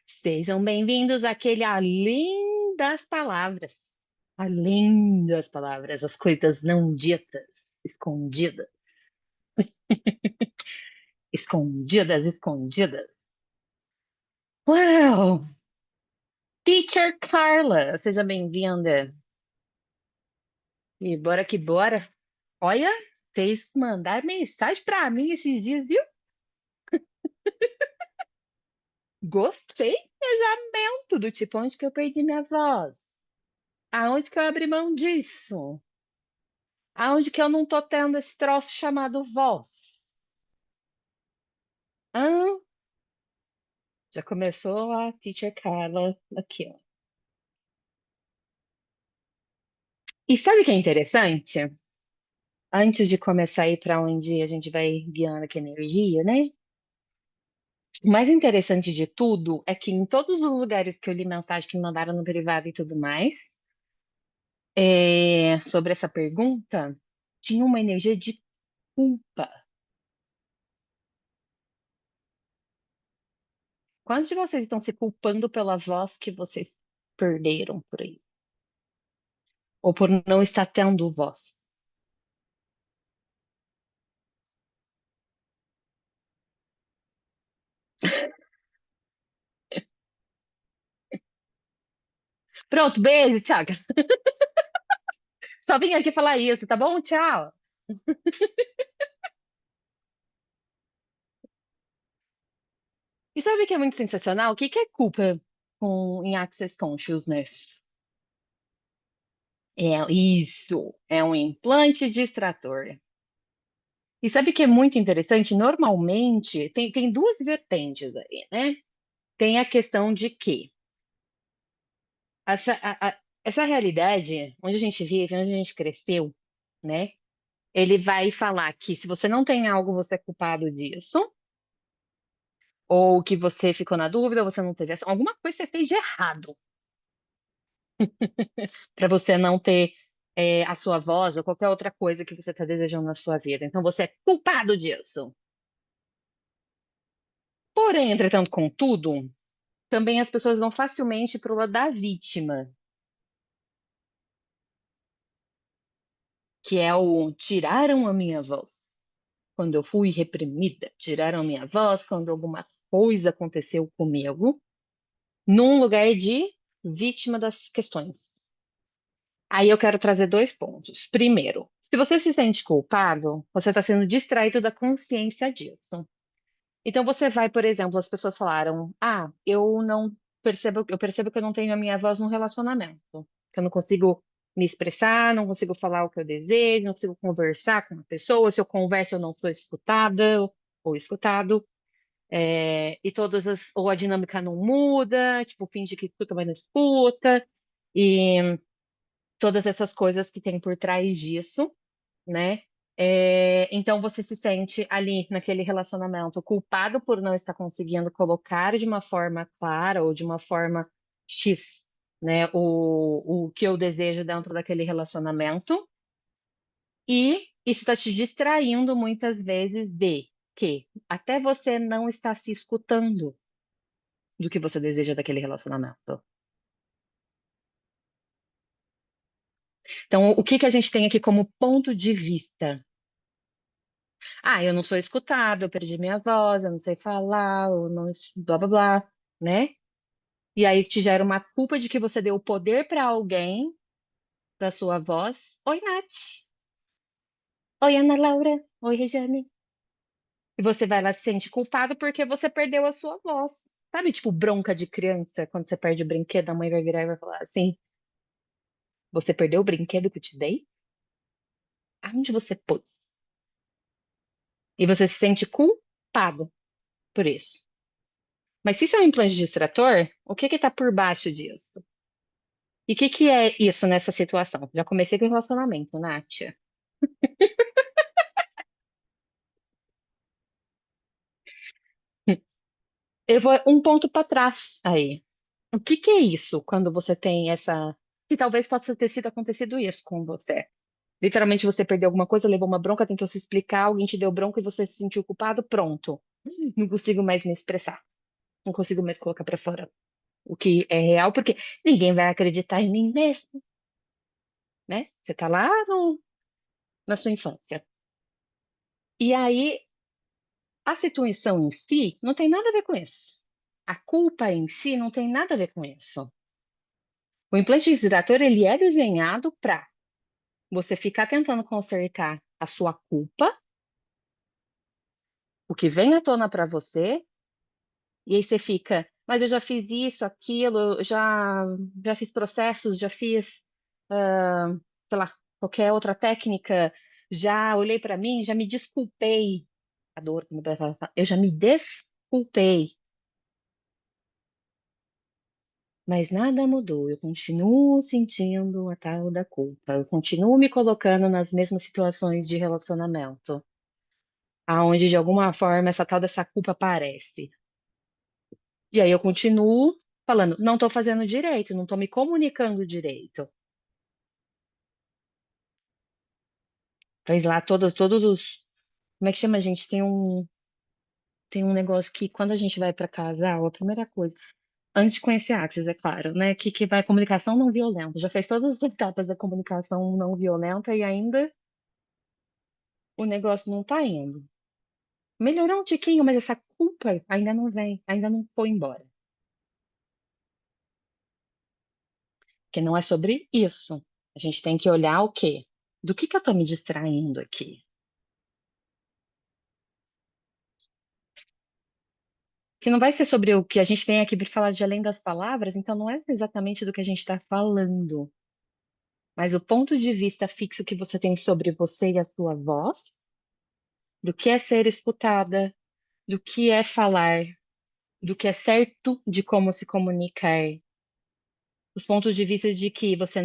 Sejam bem-vindos àquele Além das Palavras. Além das palavras, as coisas não ditas, escondidas, escondidas, escondidas. Uau! Teacher Carla, seja bem-vinda. E bora que bora. Olha, fez mandar mensagem pra mim esses dias, viu? Gostei, engajamento do tipo, onde que eu perdi minha voz? Aonde que eu abri mão disso? Aonde que eu não tô tendo esse troço chamado voz? Hã? Já começou a Teacher Carla aqui, ó. E sabe o que é interessante? Antes de começar a ir para onde a gente vai guiando aqui a energia, né? O mais interessante de tudo é que em todos os lugares que eu li mensagem que me mandaram no privado e tudo mais, sobre essa pergunta, tinha uma energia de culpa. Quantos de vocês estão se culpando pela voz que vocês perderam por aí? Ou por não estar tendo voz? Pronto, beijo, tchau. Só vim aqui falar isso, tá bom? Tchau. E sabe o que é muito sensacional? O que que é culpa em Access Consciousness? É isso, é um implante distrator. E sabe o que é muito interessante? Normalmente, tem duas vertentes aí, né? Tem a questão de que essa realidade, onde a gente vive, onde a gente cresceu, né? Ele vai falar que se você não tem algo, você é culpado disso, ou que você ficou na dúvida, você não teve ação, alguma coisa você fez de errado para você não ter a sua voz ou qualquer outra coisa que você está desejando na sua vida. Então você é culpado disso. Porém, entretanto, contudo, também as pessoas vão facilmente para o lado da vítima, que é o tiraram a minha voz quando eu fui reprimida, tiraram a minha voz quando alguma coisa aconteceu comigo, num lugar de vítima das questões. Aí eu quero trazer dois pontos. Primeiro, se você se sente culpado, você está sendo distraído da consciência disso. Então você vai, por exemplo, as pessoas falaram: "Ah, eu percebo que eu não tenho a minha voz no relacionamento, que eu não consigo me expressar, não consigo falar o que eu desejo, não consigo conversar com uma pessoa, se eu converso eu não sou escutada ou escutado, e ou a dinâmica não muda, tipo, finge que escuta, mas não escuta, e todas essas coisas que tem por trás disso, né? Então você se sente ali naquele relacionamento culpado por não estar conseguindo colocar de uma forma clara ou de uma forma X, né, o que eu desejo dentro daquele relacionamento, e isso está te distraindo muitas vezes de que até você não está se escutando do que você deseja daquele relacionamento. Então, o que que a gente tem aqui como ponto de vista? Ah, eu não sou escutada, eu perdi minha voz, eu não sei falar, eu não, blá blá blá, né? E aí te gera uma culpa de que você deu o poder para alguém da sua voz. Oi, Nath. Oi, Ana Laura. Oi, Regiane. E você vai lá se sente culpado porque você perdeu a sua voz. Sabe, tipo, bronca de criança, quando você perde o brinquedo, a mãe vai virar e vai falar assim: Você perdeu o brinquedo que eu te dei? Aonde você pôs? E você se sente culpado por isso. Mas se isso é um implante distrator, o que que tá por baixo disso? E o que que é isso nessa situação? Já comecei com o relacionamento, Nath. Eu vou um ponto para trás aí. O que que é isso quando você tem essa. Que talvez possa ter sido acontecido isso com você. Literalmente você perdeu alguma coisa, levou uma bronca, tentou se explicar, alguém te deu bronca e você se sentiu culpado, pronto. Não consigo mais me expressar. Não consigo mais colocar pra fora o que é real, porque ninguém vai acreditar em mim mesmo, né? Você tá lá na sua infância. E aí, a situação em si não tem nada a ver com isso. A culpa em si não tem nada a ver com isso. O implante giratório, ele é desenhado para você ficar tentando consertar a sua culpa, o que vem à tona para você, e aí você fica, mas eu já fiz isso, aquilo, já fiz processos, já fiz, ah, sei lá, qualquer outra técnica, já olhei para mim, já me desculpei. A dor, como vai falar, eu já me desculpei, mas nada mudou. Eu continuo sentindo a tal da culpa. Eu continuo me colocando nas mesmas situações de relacionamento, aonde de alguma forma essa tal dessa culpa aparece. E aí eu continuo falando, não estou fazendo direito, não estou me comunicando direito. Faz lá todos os. Como é que chama, gente? Tem um negócio que quando a gente vai para casal, a primeira coisa, antes de conhecer a Axis, é claro, né? Que vai comunicação não violenta. Já fez todas as etapas da comunicação não violenta e ainda o negócio não tá indo. Melhorou um tiquinho, mas essa culpa ainda não vem, ainda não foi embora. Porque não é sobre isso. A gente tem que olhar o quê? Do que eu tô me distraindo aqui? Que não vai ser sobre o que a gente vem aqui para falar de além das palavras, então não é exatamente do que a gente está falando, mas o ponto de vista fixo que você tem sobre você e a sua voz, do que é ser escutada, do que é falar, do que é certo de como se comunicar, os pontos de vista de que você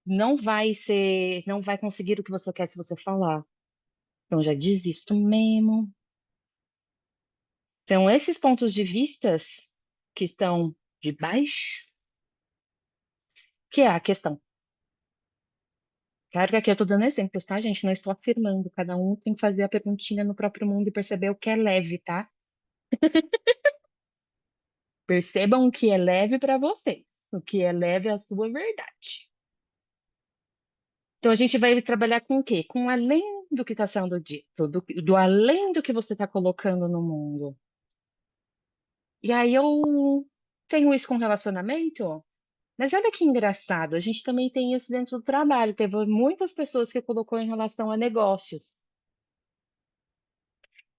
não vai conseguir o que você quer se você falar. Então já desisto mesmo. São esses pontos de vistas que estão de baixo, que é a questão. Claro que aqui eu estou dando exemplos, tá, gente? Não estou afirmando. Cada um tem que fazer a perguntinha no próprio mundo e perceber o que é leve, tá? Percebam o que é leve para vocês. O que é leve é a sua verdade. Então a gente vai trabalhar com o quê? Com além do que está sendo dito, do além do que você está colocando no mundo. E aí eu tenho isso com relacionamento, mas olha que engraçado, a gente também tem isso dentro do trabalho. Teve muitas pessoas que colocou em relação a negócios.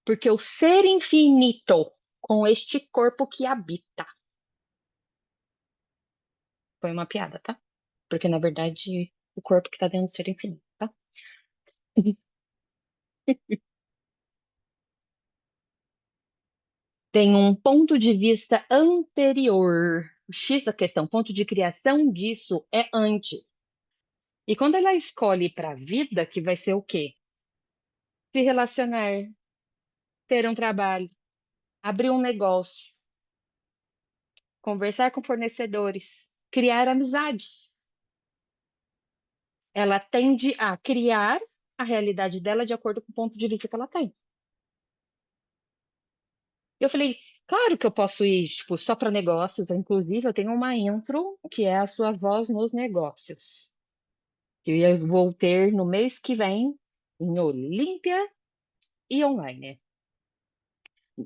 Porque o ser infinito com este corpo que habita. Foi uma piada, tá? Porque na verdade o corpo que tá dentro do ser infinito, tá? Tem um ponto de vista anterior. O X da questão, ponto de criação disso é antes. E quando ela escolhe para a vida, que vai ser o quê? Se relacionar, ter um trabalho, abrir um negócio, conversar com fornecedores, criar amizades. Ela tende a criar a realidade dela de acordo com o ponto de vista que ela tem. Eu falei, claro que eu posso ir, tipo, só para negócios. Inclusive, eu tenho uma intro que é a sua voz nos negócios, que eu vou ter no mês que vem em Olímpia e online.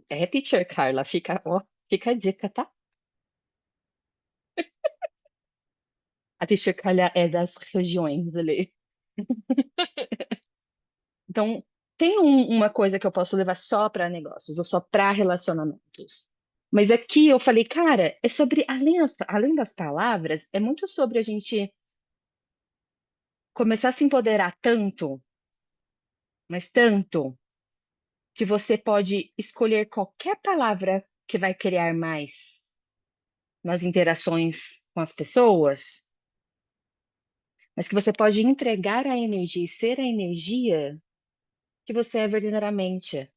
É, teacher Carla, fica a dica, tá? A teacher Carla é das regiões ali. Então, tem uma coisa que eu posso levar só para negócios ou só para relacionamentos. Mas aqui eu falei, cara, é sobre, além das palavras, é muito sobre a gente começar a se empoderar tanto, mas tanto, que você pode escolher qualquer palavra que vai criar mais nas interações com as pessoas, mas que você pode entregar a energia e ser a energia que você é verdadeiramente.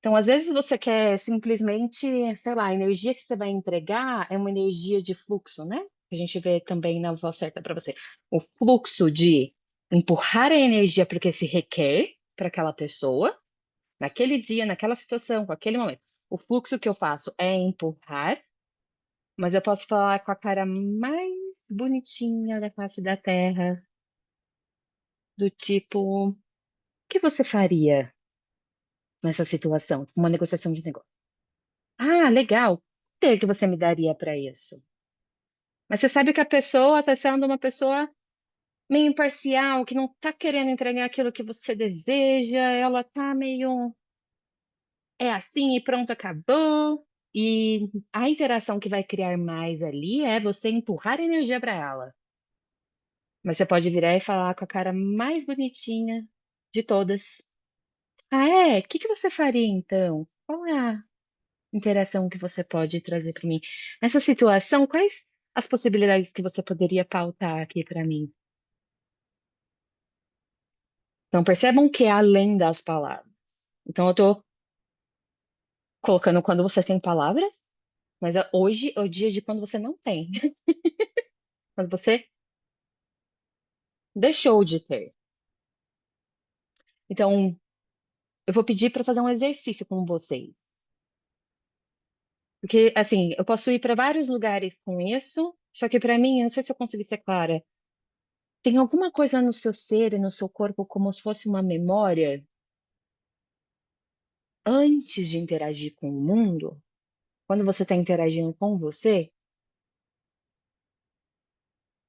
Então, às vezes você quer simplesmente, sei lá, a energia que você vai entregar é uma energia de fluxo, né? A gente vê também na voz certa para você. O fluxo de empurrar a energia para o que se requer para aquela pessoa, naquele dia, naquela situação, com aquele momento. O fluxo que eu faço é empurrar, mas eu posso falar com a cara mais bonitinha da face da Terra, do tipo, o que você faria nessa situação? Uma negociação de negócio. Ah, legal. O que você me daria para isso? Mas você sabe que a pessoa está sendo uma pessoa meio imparcial, que não está querendo entregar aquilo que você deseja, ela está meio é assim e pronto, acabou. E a interação que vai criar mais ali é você empurrar energia para ela. Mas você pode virar e falar com a cara mais bonitinha de todas. Ah, é? O que que você faria então? Qual é a interação que você pode trazer para mim? Nessa situação, quais as possibilidades que você poderia pautar aqui para mim? Então, percebam que é além das palavras. Então, eu estou colocando quando você tem palavras, mas hoje é o dia de quando você não tem. Quando você deixou de ter. Então, eu vou pedir para fazer um exercício com vocês. Porque, assim, eu posso ir para vários lugares com isso, só que para mim, eu não sei se eu consegui ser clara. Tem alguma coisa no seu ser e no seu corpo como se fosse uma memória antes de interagir com o mundo? Quando você está interagindo com você?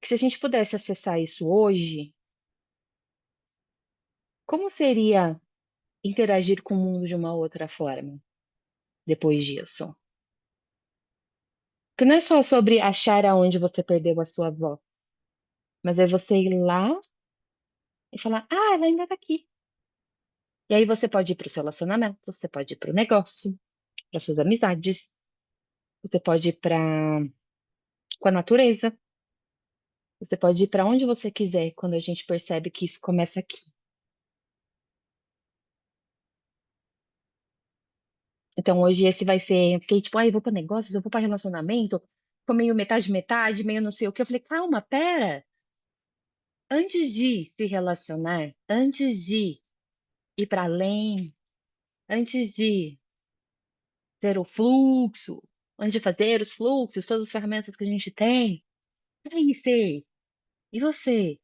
Que se a gente pudesse acessar isso hoje, como seria interagir com o mundo de uma outra forma depois disso? Que não é só sobre achar aonde você perdeu a sua voz, mas é você ir lá e falar: ah, ela ainda tá aqui. E aí você pode ir para o seu relacionamento, você pode ir para o negócio, para suas amizades, você pode ir para com a natureza, você pode ir para onde você quiser quando a gente percebe que isso começa aqui. Então hoje esse vai ser, eu fiquei tipo, ah, eu vou para negócios, eu vou para relacionamento, ficou meio metade metade, meio não sei o que. Eu falei, calma, pera. Antes de se relacionar, antes de ir para além, antes de ter o fluxo, antes de fazer os fluxos, todas as ferramentas que a gente tem. E aí, Sei, e você?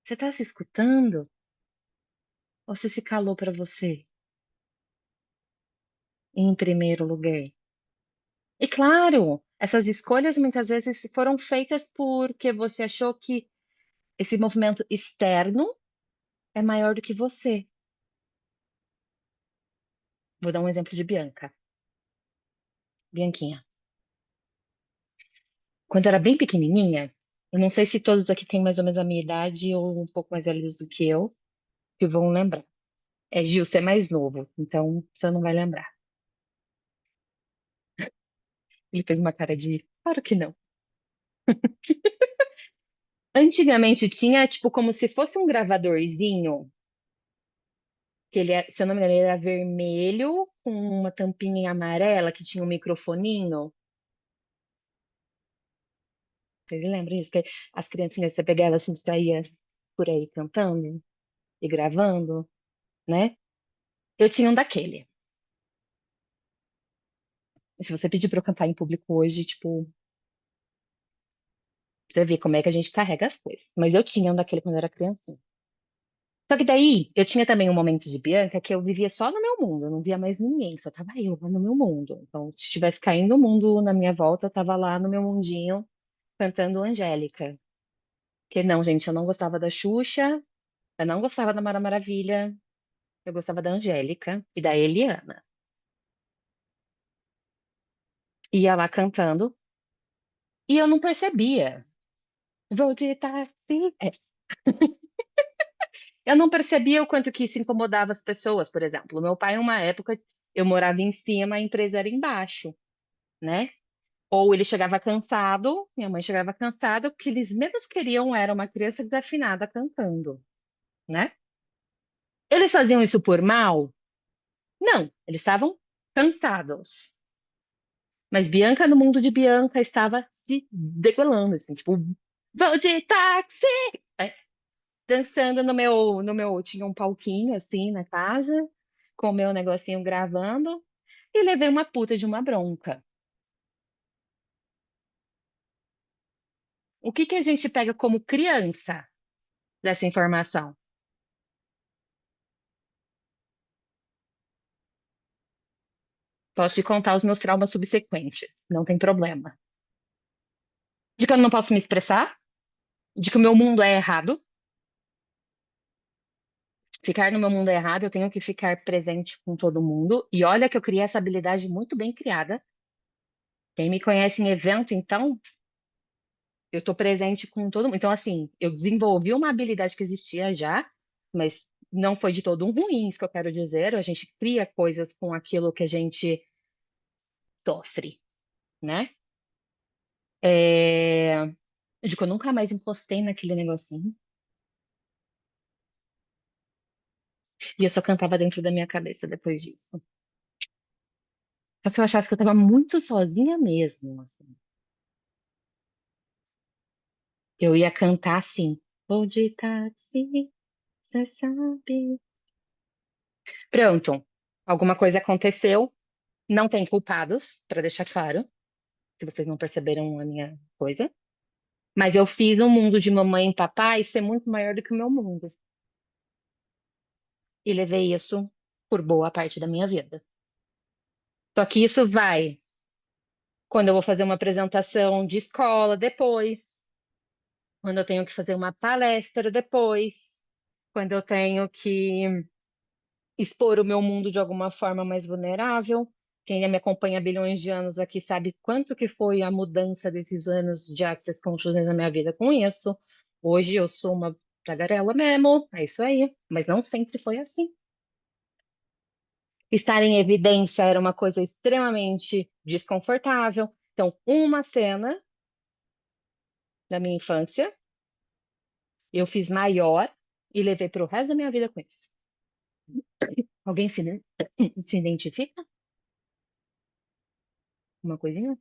Você está se escutando? Ou você se calou para você, em primeiro lugar? E claro, essas escolhas muitas vezes foram feitas porque você achou que esse movimento externo é maior do que você. Vou dar um exemplo de Bianca. Bianquinha. Quando eu era bem pequenininha, eu não sei se todos aqui têm mais ou menos a minha idade ou um pouco mais velhos do que eu, que vão lembrar. É, Gil, você é mais novo, então você não vai lembrar. Ele fez uma cara de, claro que não. Antigamente tinha, tipo, como se fosse um gravadorzinho, que ele, se eu não me engano, ele era vermelho, com uma tampinha amarela, que tinha um microfoninho. Vocês lembram disso? Que as criancinhas, você pegava assim, saía por aí cantando e gravando, né? Eu tinha um daquele. E se você pedir pra eu cantar em público hoje, tipo, você vê como é que a gente carrega as coisas. Mas eu tinha um daquele quando eu era criancinha. Só que daí, eu tinha também um momento de Bianca que eu vivia só no meu mundo, eu não via mais ninguém, só tava eu lá no meu mundo. Então, se estivesse caindo o mundo na minha volta, eu tava lá no meu mundinho cantando Angélica. Que não, gente, eu não gostava da Xuxa, eu não gostava da Mara Maravilha, eu gostava da Angélica e da Eliana. Ia lá cantando e eu não percebia. Vou de táxi. É, eu não percebia o quanto que isso incomodava as pessoas, por exemplo. Meu pai, uma época, eu morava em cima, a empresa era embaixo, né? Ou ele chegava cansado, minha mãe chegava cansada, o que eles menos queriam era uma criança desafinada cantando, né? Eles faziam isso por mal? Não, eles estavam cansados. Mas Bianca, no mundo de Bianca, estava se degolando, assim, tipo, vou de táxi! É, dançando no meu, tinha um palquinho, assim, na casa, com o meu negocinho gravando. e levei uma puta de uma bronca. O que que a gente pega como criança dessa informação? Posso te contar os meus traumas subsequentes, não tem problema. De que eu não posso me expressar, de que o meu mundo é errado. Ficar no meu mundo é errado, eu tenho que ficar presente com todo mundo. E olha que eu criei essa habilidade muito bem criada. Quem me conhece em evento, então, eu estou presente com todo mundo. Então, assim, eu desenvolvi uma habilidade que existia já, mas não foi de todo um ruim, isso que eu quero dizer. A gente cria coisas com aquilo que a gente sofre, né? É... De que eu nunca mais encostei naquele negocinho. E eu só cantava dentro da minha cabeça depois disso. Só se eu achasse que eu tava muito sozinha mesmo, assim. Eu ia cantar assim. Vou de táxi, cê sabe. Pronto. Alguma coisa aconteceu. Não tem culpados, para deixar claro, se vocês não perceberam a minha coisa. Mas eu fiz o mundo de mamãe e papai ser muito maior do que o meu mundo. E levei isso por boa parte da minha vida. Só que isso vai quando eu vou fazer uma apresentação de escola depois, quando eu tenho que fazer uma palestra depois, quando eu tenho que expor o meu mundo de alguma forma mais vulnerável. Quem me acompanha há bilhões de anos aqui sabe quanto que foi a mudança desses anos de access consciousness na minha vida com isso. Hoje eu sou uma tagarela mesmo, é isso aí, mas não sempre foi assim. Estar em evidência era uma coisa extremamente desconfortável. Então, uma cena da minha infância, eu fiz maior e levei para o resto da minha vida com isso. Alguém se identifica? Uma coisinha?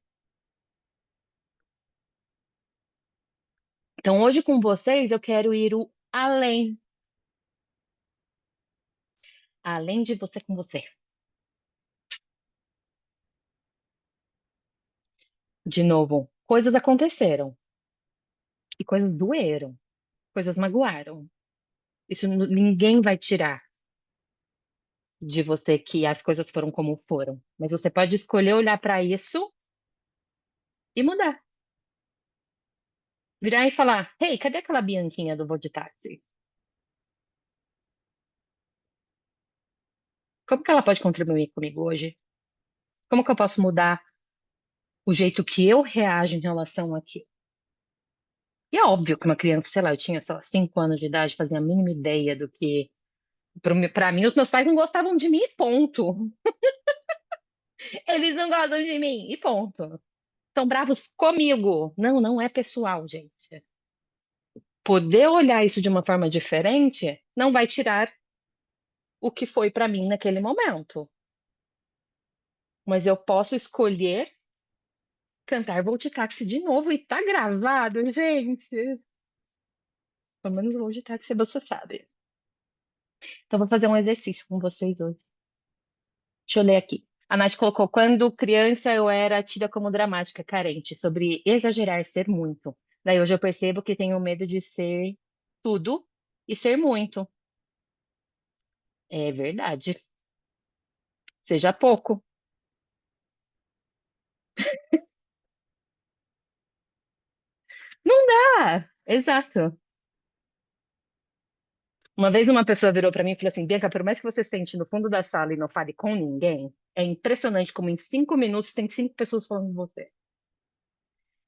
Então, hoje com vocês, eu quero ir o além, além de você com você. De novo, coisas aconteceram e coisas doeram, coisas magoaram. Isso ninguém vai tirar de você que as coisas foram como foram. Mas você pode escolher olhar para isso e mudar. Virar e falar: Hey, cadê aquela Bianquinha do voo de táxi? Como que ela pode contribuir comigo hoje? Como que eu posso mudar o jeito que eu reajo em relação aqui? E é óbvio que uma criança, sei lá, eu tinha, sei lá, 5 anos de idade, fazia a mínima ideia do que. Pra mim, os meus pais não gostavam de mim, e ponto. Eles não gostam de mim, e ponto. Estão bravos comigo. Não, não é pessoal, gente. Poder olhar isso de uma forma diferente não vai tirar o que foi pra mim naquele momento. Mas eu posso escolher cantar Vou de Táxi de novo e tá gravado, gente. Pelo menos Vou de Táxi você sabe. Então, vou fazer um exercício com vocês hoje. Deixa eu ler aqui. A Nath colocou: quando criança eu era tida como dramática, carente, sobre exagerar, ser muito. Daí hoje eu percebo que tenho medo de ser tudo e ser muito. É verdade. Seja pouco. Não dá. Exato. Uma vez uma pessoa virou para mim e falou assim: Bianca, por mais que você sente no fundo da sala e não fale com ninguém, é impressionante como em 5 minutos tem 5 pessoas falando com você.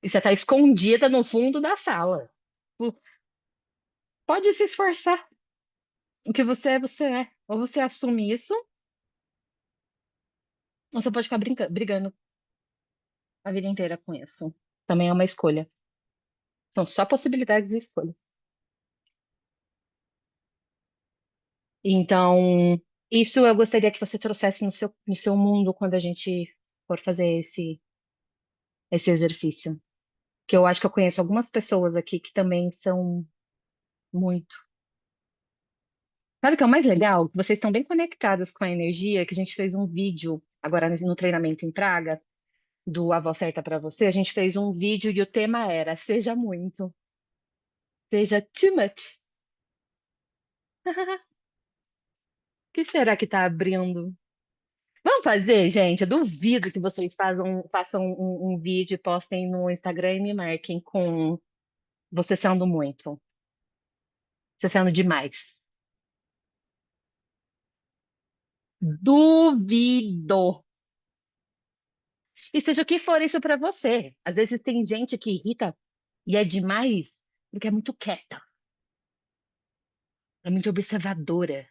E você está escondida no fundo da sala. Pode se esforçar. O que você é, você é. Ou você assume isso, ou você pode ficar brigando a vida inteira com isso. Também é uma escolha. São só possibilidades e escolhas. Então, isso eu gostaria que você trouxesse no seu mundo quando a gente for fazer esse exercício. Que eu acho que eu conheço algumas pessoas aqui que também são muito. Sabe o que é o mais legal? Vocês estão bem conectadas com a energia, que a gente fez um vídeo agora no treinamento em Praga, do A Voz Certa para Você, a gente fez um vídeo e o tema era Seja Muito, seja too much. O que será que tá abrindo? Vamos fazer, gente? Eu duvido que vocês façam um vídeo e postem no Instagram e me marquem com você sendo muito, você sendo demais. Duvido. E seja o que for isso pra você. Às vezes tem gente que irrita e é demais porque é muito quieta, é muito observadora.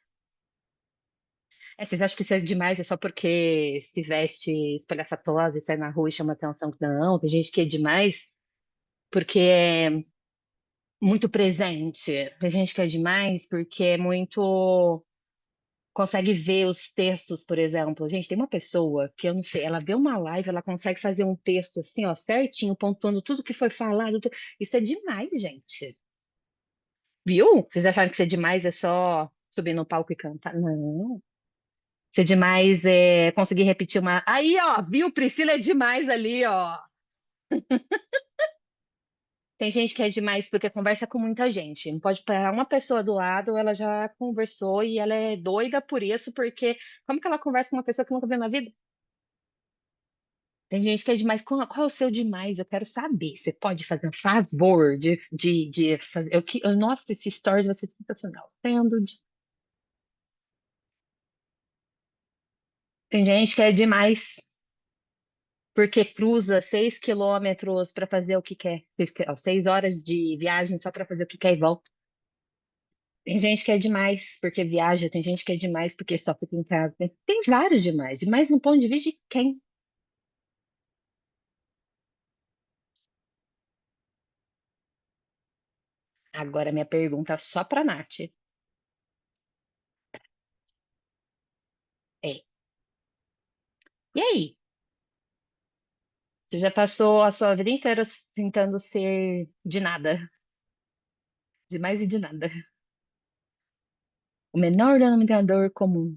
É, vocês acham que isso é demais é só porque se veste espalhafatosa e sai na rua e chama atenção? Não, tem gente que é demais porque é muito presente. Tem gente que é demais porque é muito. Consegue ver os textos, por exemplo. Gente, tem uma pessoa que eu não sei, ela vê uma live, ela consegue fazer um texto assim, ó, certinho, pontuando tudo que foi falado. Isso é demais, gente. Viu? Vocês acharam que ser demais é só subir no palco e cantar? Não. Ser demais é conseguir repetir uma. Aí, ó, viu? Priscila é demais ali, ó. Tem gente que é demais porque conversa com muita gente. Não pode parar uma pessoa do lado, ela já conversou e ela é doida por isso, porque como que ela conversa com uma pessoa que nunca viu na vida? Tem gente que é demais. Qual é o seu demais? Eu quero saber. Você pode fazer um favor de fazer. Nossa, esse stories vai ser sensacional. Tem gente que é demais porque cruza 6 quilômetros para fazer o que quer. 6 horas de viagem só para fazer o que quer e volta. Tem gente que é demais porque viaja, tem gente que é demais porque só fica em casa. Tem vários demais. Demais no ponto de vista de quem? Agora, minha pergunta só pra Nath. É. E aí? Você já passou a sua vida inteira tentando ser de nada, de mais e de nada. O menor denominador comum.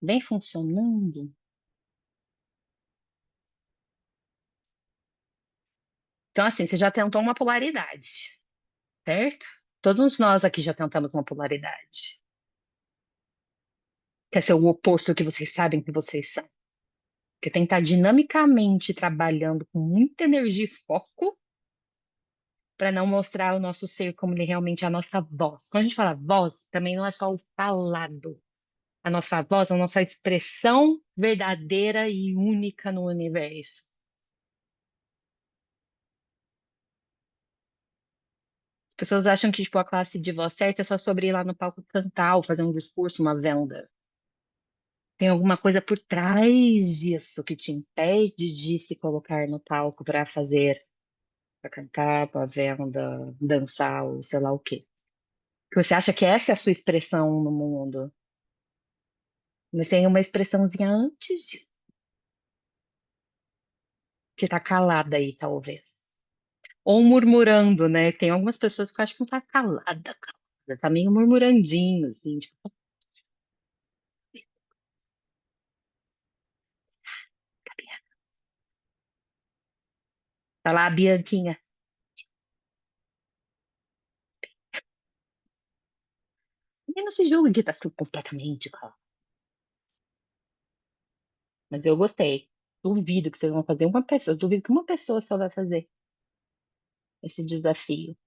Vem funcionando. Então, assim, você já tentou uma polaridade, certo? Todos nós aqui já tentamos uma polaridade. Quer ser o oposto que vocês sabem que vocês são. Que tem que estar dinamicamente trabalhando com muita energia e foco para não mostrar o nosso ser como ele realmente é a nossa voz. Quando a gente fala voz, também não é só o falado. A nossa voz, a nossa expressão verdadeira e única no universo. As pessoas acham que, tipo, a classe de voz certa é só sobre ir lá no palco cantar ou fazer um discurso, uma venda. Tem alguma coisa por trás disso que te impede de se colocar no palco para fazer, para cantar, para venda, dançar ou sei lá o quê. Que você acha que essa é a sua expressão no mundo, mas tem uma expressãozinha antes que tá calada aí, talvez. Ou murmurando, né? Tem algumas pessoas que eu acho que não tá calada, calada, tá meio murmurandinho, assim, tipo, tá lá a Bianquinha. E não se julgue que tá tudo completamente calado. Mas eu gostei. Duvido que vocês vão fazer uma pessoa, duvido que uma pessoa só vai fazer esse desafio.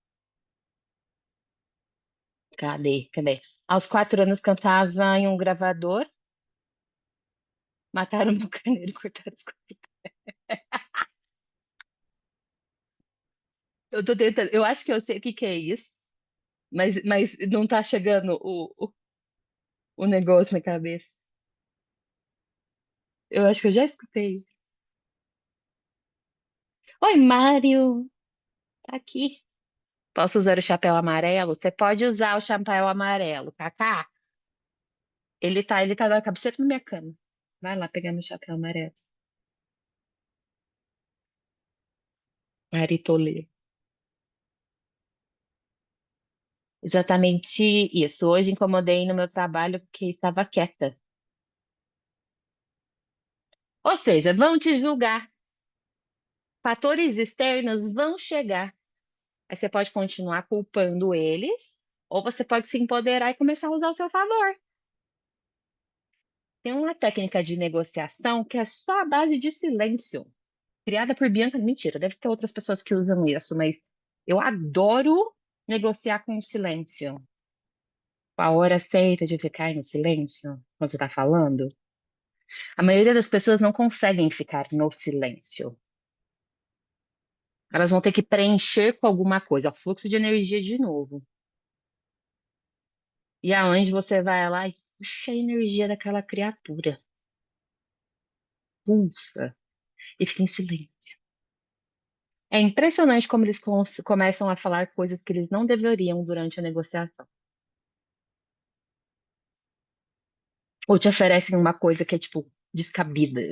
Cadê? Cadê? Aos 4 anos cantava em um gravador, mataram meu carneiro e cortaram os cornos. Eu tô tentando, eu acho que eu sei o que que é isso, mas não tá chegando o negócio na cabeça. Eu acho que eu já escutei. Oi, Mário, tá aqui. Posso usar o chapéu amarelo? Você pode usar o chapéu amarelo, Kaká. Ele tá na cabeceira da minha cama. Vai lá pegar meu chapéu amarelo. Maritolê. Exatamente isso. Hoje incomodei no meu trabalho porque estava quieta. Ou seja, vão te julgar. Fatores externos vão chegar. Aí você pode continuar culpando eles, ou você pode se empoderar e começar a usar ao seu favor. Tem uma técnica de negociação que é só a base de silêncio, criada por Bianca. Mentira, deve ter outras pessoas que usam isso, mas eu adoro negociar com o silêncio. A hora certa de ficar no silêncio, quando você está falando. A maioria das pessoas não conseguem ficar no silêncio. Elas vão ter que preencher com alguma coisa, fluxo de energia de novo. E aonde você vai lá e puxa a energia daquela criatura. Puxa. E fica em silêncio. É impressionante como eles começam a falar coisas que eles não deveriam durante a negociação. Ou te oferecem uma coisa que é, tipo, descabida.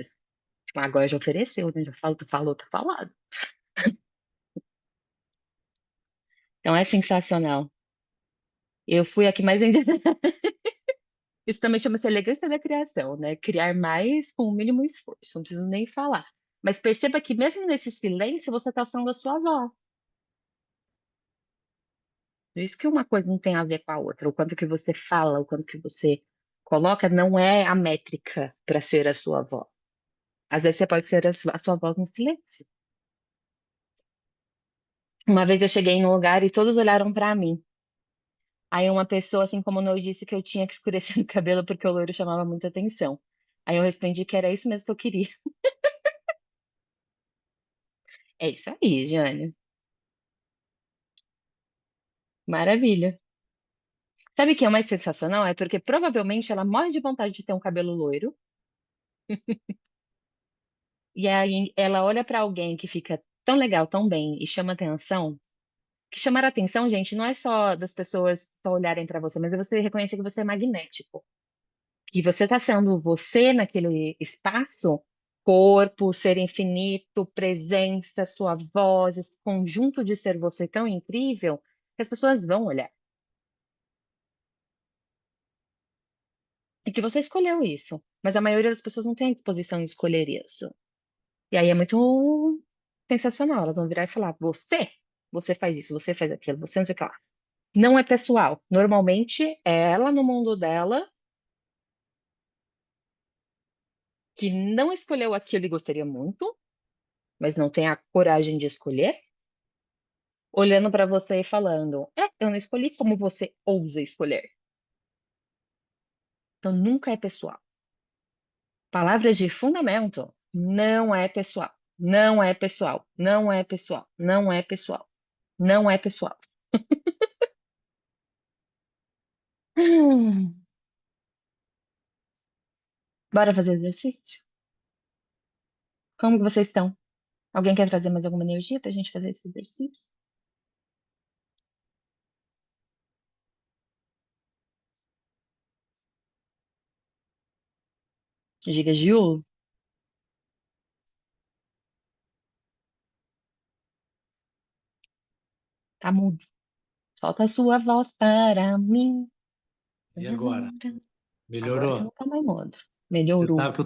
Tipo, agora já ofereceu, né? Já falou, tu falou, tá falado. Então é sensacional. Eu fui a que mais vendeu. Isso também chama-se elegância da criação, né? Criar mais com o mínimo esforço. Não preciso nem falar. Mas perceba que mesmo nesse silêncio, você está sendo a sua voz. Por isso que uma coisa não tem a ver com a outra. O quanto que você fala, o quanto que você coloca, não é a métrica para ser a sua voz. Às vezes você pode ser a sua voz no silêncio. Uma vez eu cheguei num lugar e todos olharam para mim. Aí uma pessoa, assim como eu disse que eu tinha que escurecer o cabelo porque o loiro chamava muita atenção. Aí eu respondi que era isso mesmo que eu queria. É isso aí, Jânio. Maravilha. Sabe o que é mais sensacional? É porque provavelmente ela morre de vontade de ter um cabelo loiro. E aí ela olha pra alguém que fica tão legal, tão bem e chama atenção. Que chamar atenção, gente, não é só das pessoas só olharem pra você, mas é você reconhecer que você é magnético. Que você tá sendo você naquele espaço, corpo, ser infinito, presença, sua voz, esse conjunto de ser você tão incrível, que as pessoas vão olhar. E que você escolheu isso. Mas a maioria das pessoas não tem a disposição de escolher isso. E aí é muito sensacional. Elas vão virar e falar: você faz isso, você faz aquilo, você não sei o que lá. Não é pessoal. Normalmente é ela no mundo dela que não escolheu aquilo e gostaria muito, mas não tem a coragem de escolher, olhando pra você e falando: eu não escolhi como você ousa escolher. Então nunca é pessoal. Palavras de fundamento. Não é pessoal. Não é pessoal. Não é pessoal. Não é pessoal. Não é pessoal. Hum, Bora fazer exercício? Como que vocês estão? Alguém quer trazer mais alguma energia pra gente fazer esse exercício? Giga Giu, tá mudo. Solta a sua voz para mim. E agora? Agora você Melhorou? não tá mais mudo. Você Melhorou. sabe que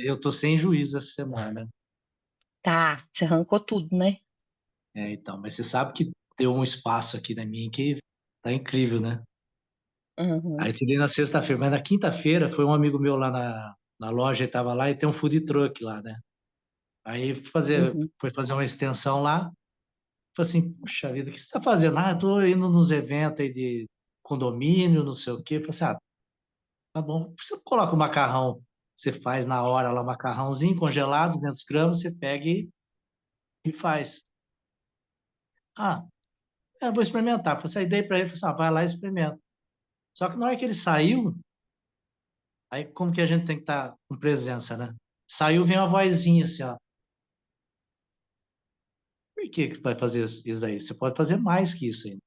eu tô sem juízo essa semana, né? Tá, você arrancou tudo, né? Então, mas você sabe que deu um espaço aqui na minha que tá incrível, né? Aí Uhum, eu te dei na sexta-feira, mas na quinta-feira foi um amigo meu lá na loja, ele tava lá e tem um food truck lá, né? Aí uhum. foi fazer uma extensão lá, falei assim, puxa vida, o que você tá fazendo? Ah, eu tô indo nos eventos aí de condomínio, não sei o quê. Eu falei assim, ah, tá bom, você coloca o macarrão, você faz na hora lá o macarrãozinho congelado, 200 gramas, você pega e faz. Ah, eu vou experimentar. Passei a ideia para ele, falei assim, ah, vai lá e experimenta. Só que na hora que ele saiu, aí como que a gente tem que estar com presença, né? Saiu, vem uma vozinha assim, ó. Por que que vai fazer isso daí? Você pode fazer mais que isso ainda.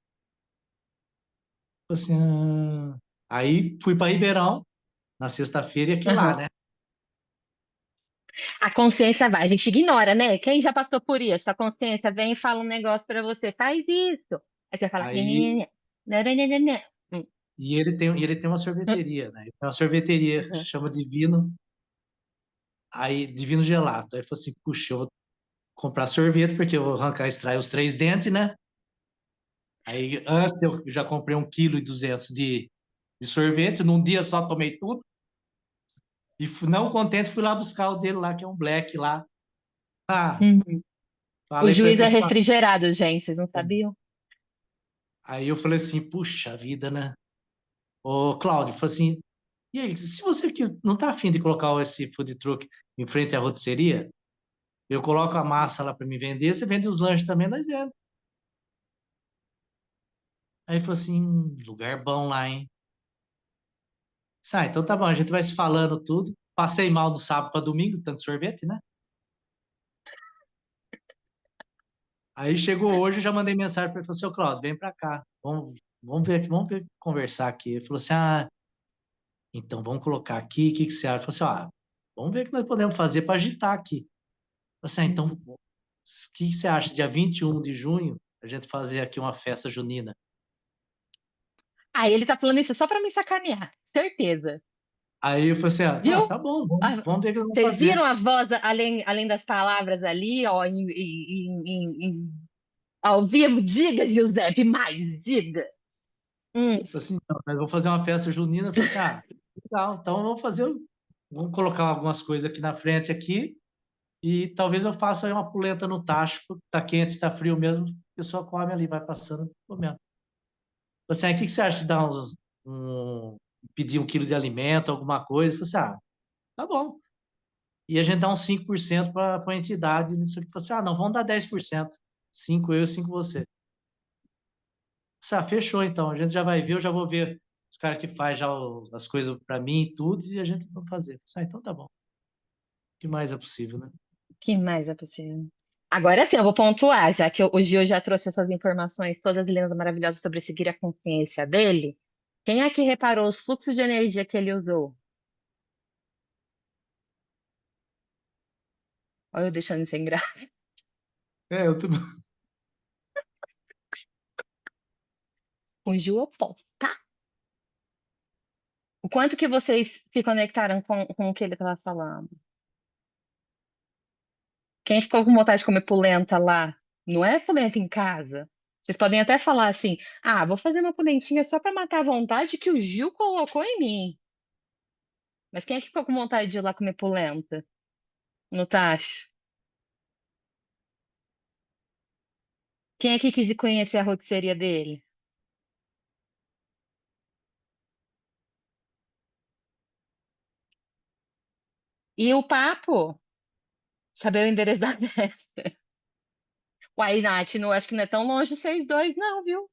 Assim, aí fui para Ribeirão na sexta-feira e aqui lá, Aham. né? A consciência vai, a gente ignora, né? Quem já passou por isso? A consciência vem e fala um negócio pra você, faz isso. Aí você fala, Aí "Nhanhanhanhan. Não, não, não, não, não." Hum, e ele tem uma sorveteria, né? Ele tem uma sorveteria, uhum. chama Divino. Aí, Divino Gelato. Aí falou assim, puxa, eu vou comprar sorvete, porque eu vou arrancar, extrair os três dentes, né? Aí, antes eu já comprei 1,2 kg de sorvete, num dia só tomei tudo. E não contente, fui lá buscar o dele lá, que é um black lá. Ah, Uhum. O falei pra ele, juiz é falei assim, "Ah." refrigerado, gente, vocês não sabiam? Aí eu falei assim, puxa vida, né? Ô, Cláudio, falei assim, e aí, se você que não tá afim de colocar esse food truck em frente à rotisserie, eu coloco a massa lá para me vender, você vende os lanches também, nós vendo. Aí ele falou assim, lugar bom lá, hein? Então tá bom, a gente vai se falando tudo. Passei mal do sábado para domingo, tanto sorvete, né? Aí chegou hoje, eu já mandei mensagem para ele, falou, seu Cláudio, vem para cá, vamos ver aqui, vamos ver, conversar aqui. Ele falou assim, então vamos colocar aqui, o que que você acha? Eu falei assim, vamos ver o que nós podemos fazer para agitar aqui. Eu falei assim, então, o que que você acha, dia 21 de junho, a gente fazer aqui uma festa junina? Aí ele tá falando isso só pra me sacanear, certeza. Aí eu falei assim, Viu? tá bom, Ah, vamos ver o que nós vamos vocês fazer. viram a voz além das palavras ali, ó, ao vivo? Diga, Giuseppe, mais, diga. Hum. Eu falei assim, não, nós vamos fazer uma festa junina. Eu falei assim, legal, então vamos colocar algumas coisas aqui na frente aqui e talvez eu faça aí uma polenta no tacho, porque tá quente, tá frio mesmo, a pessoa come ali, vai passando, comendo. Eu falei assim, o que que você acha de dar pedir 1 quilo de alimento, alguma coisa? Eu falei assim, tá bom. E a gente dá uns 5% para a entidade, nisso aqui. Eu falei assim, não, vamos dar 10%. 5 eu, 5 você. Fechou então. A gente já vai ver, eu já vou ver os caras que faz já as coisas para mim e tudo, e a gente vai fazer. Então tá bom. O que mais é possível, né? Que mais é possível? Agora sim, eu vou pontuar, já que o Gil já trouxe essas informações todas lindas, maravilhosas sobre seguir a consciência dele. Quem é que reparou os fluxos de energia que ele usou? Olha eu deixando sem graça. Eu tô... Com o Gil eu posso, tá? O quanto que vocês se conectaram com o que ele estava falando? Quem ficou com vontade de comer polenta lá? Não é polenta em casa. Vocês podem até falar assim: vou fazer uma polentinha só para matar a vontade que o Gil colocou em mim. Mas quem é que ficou com vontade de ir lá comer polenta no tacho? Quem é que quis ir conhecer a rotisseria dele? E o papo? Saber o endereço da festa. Uai, Nath, não, acho que não é tão longe vocês dois, não, viu?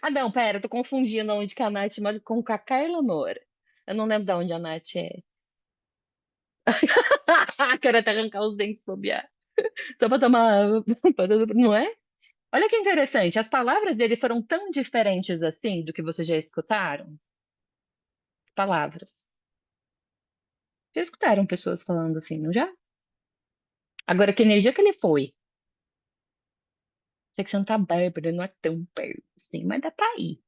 Ah, não, pera, eu tô confundindo onde que a Nath mora com a Carla Moura. Eu não lembro de onde a Nath é. Quero até arrancar os dentes se bobear. Só pra tomar. Não é? Olha que interessante, as palavras dele foram tão diferentes assim do que vocês já escutaram? Palavras. Já escutaram pessoas falando assim, não já? Agora, que energia que ele foi? Sei que Santa Bárbara não é tão perto assim, mas dá pra ir.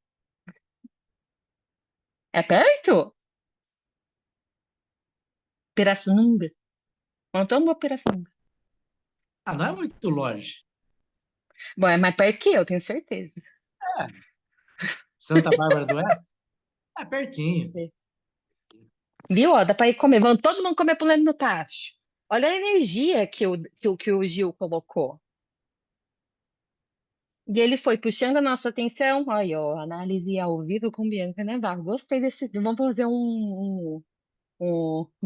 É perto? Pirassununga? Quanto uma Pirassununga? Não é muito longe. Bom, é mais perto que eu, tenho certeza. É, Santa Bárbara do Oeste? É pertinho. É. Viu? Ó, dá pra ir comer. Vamos todo mundo comer pulando no tacho. Olha a energia que o Gil colocou. E ele foi puxando a nossa atenção. Aí, ó, análise ao vivo com Bianca Navarro. Gostei desse. Vamos fazer como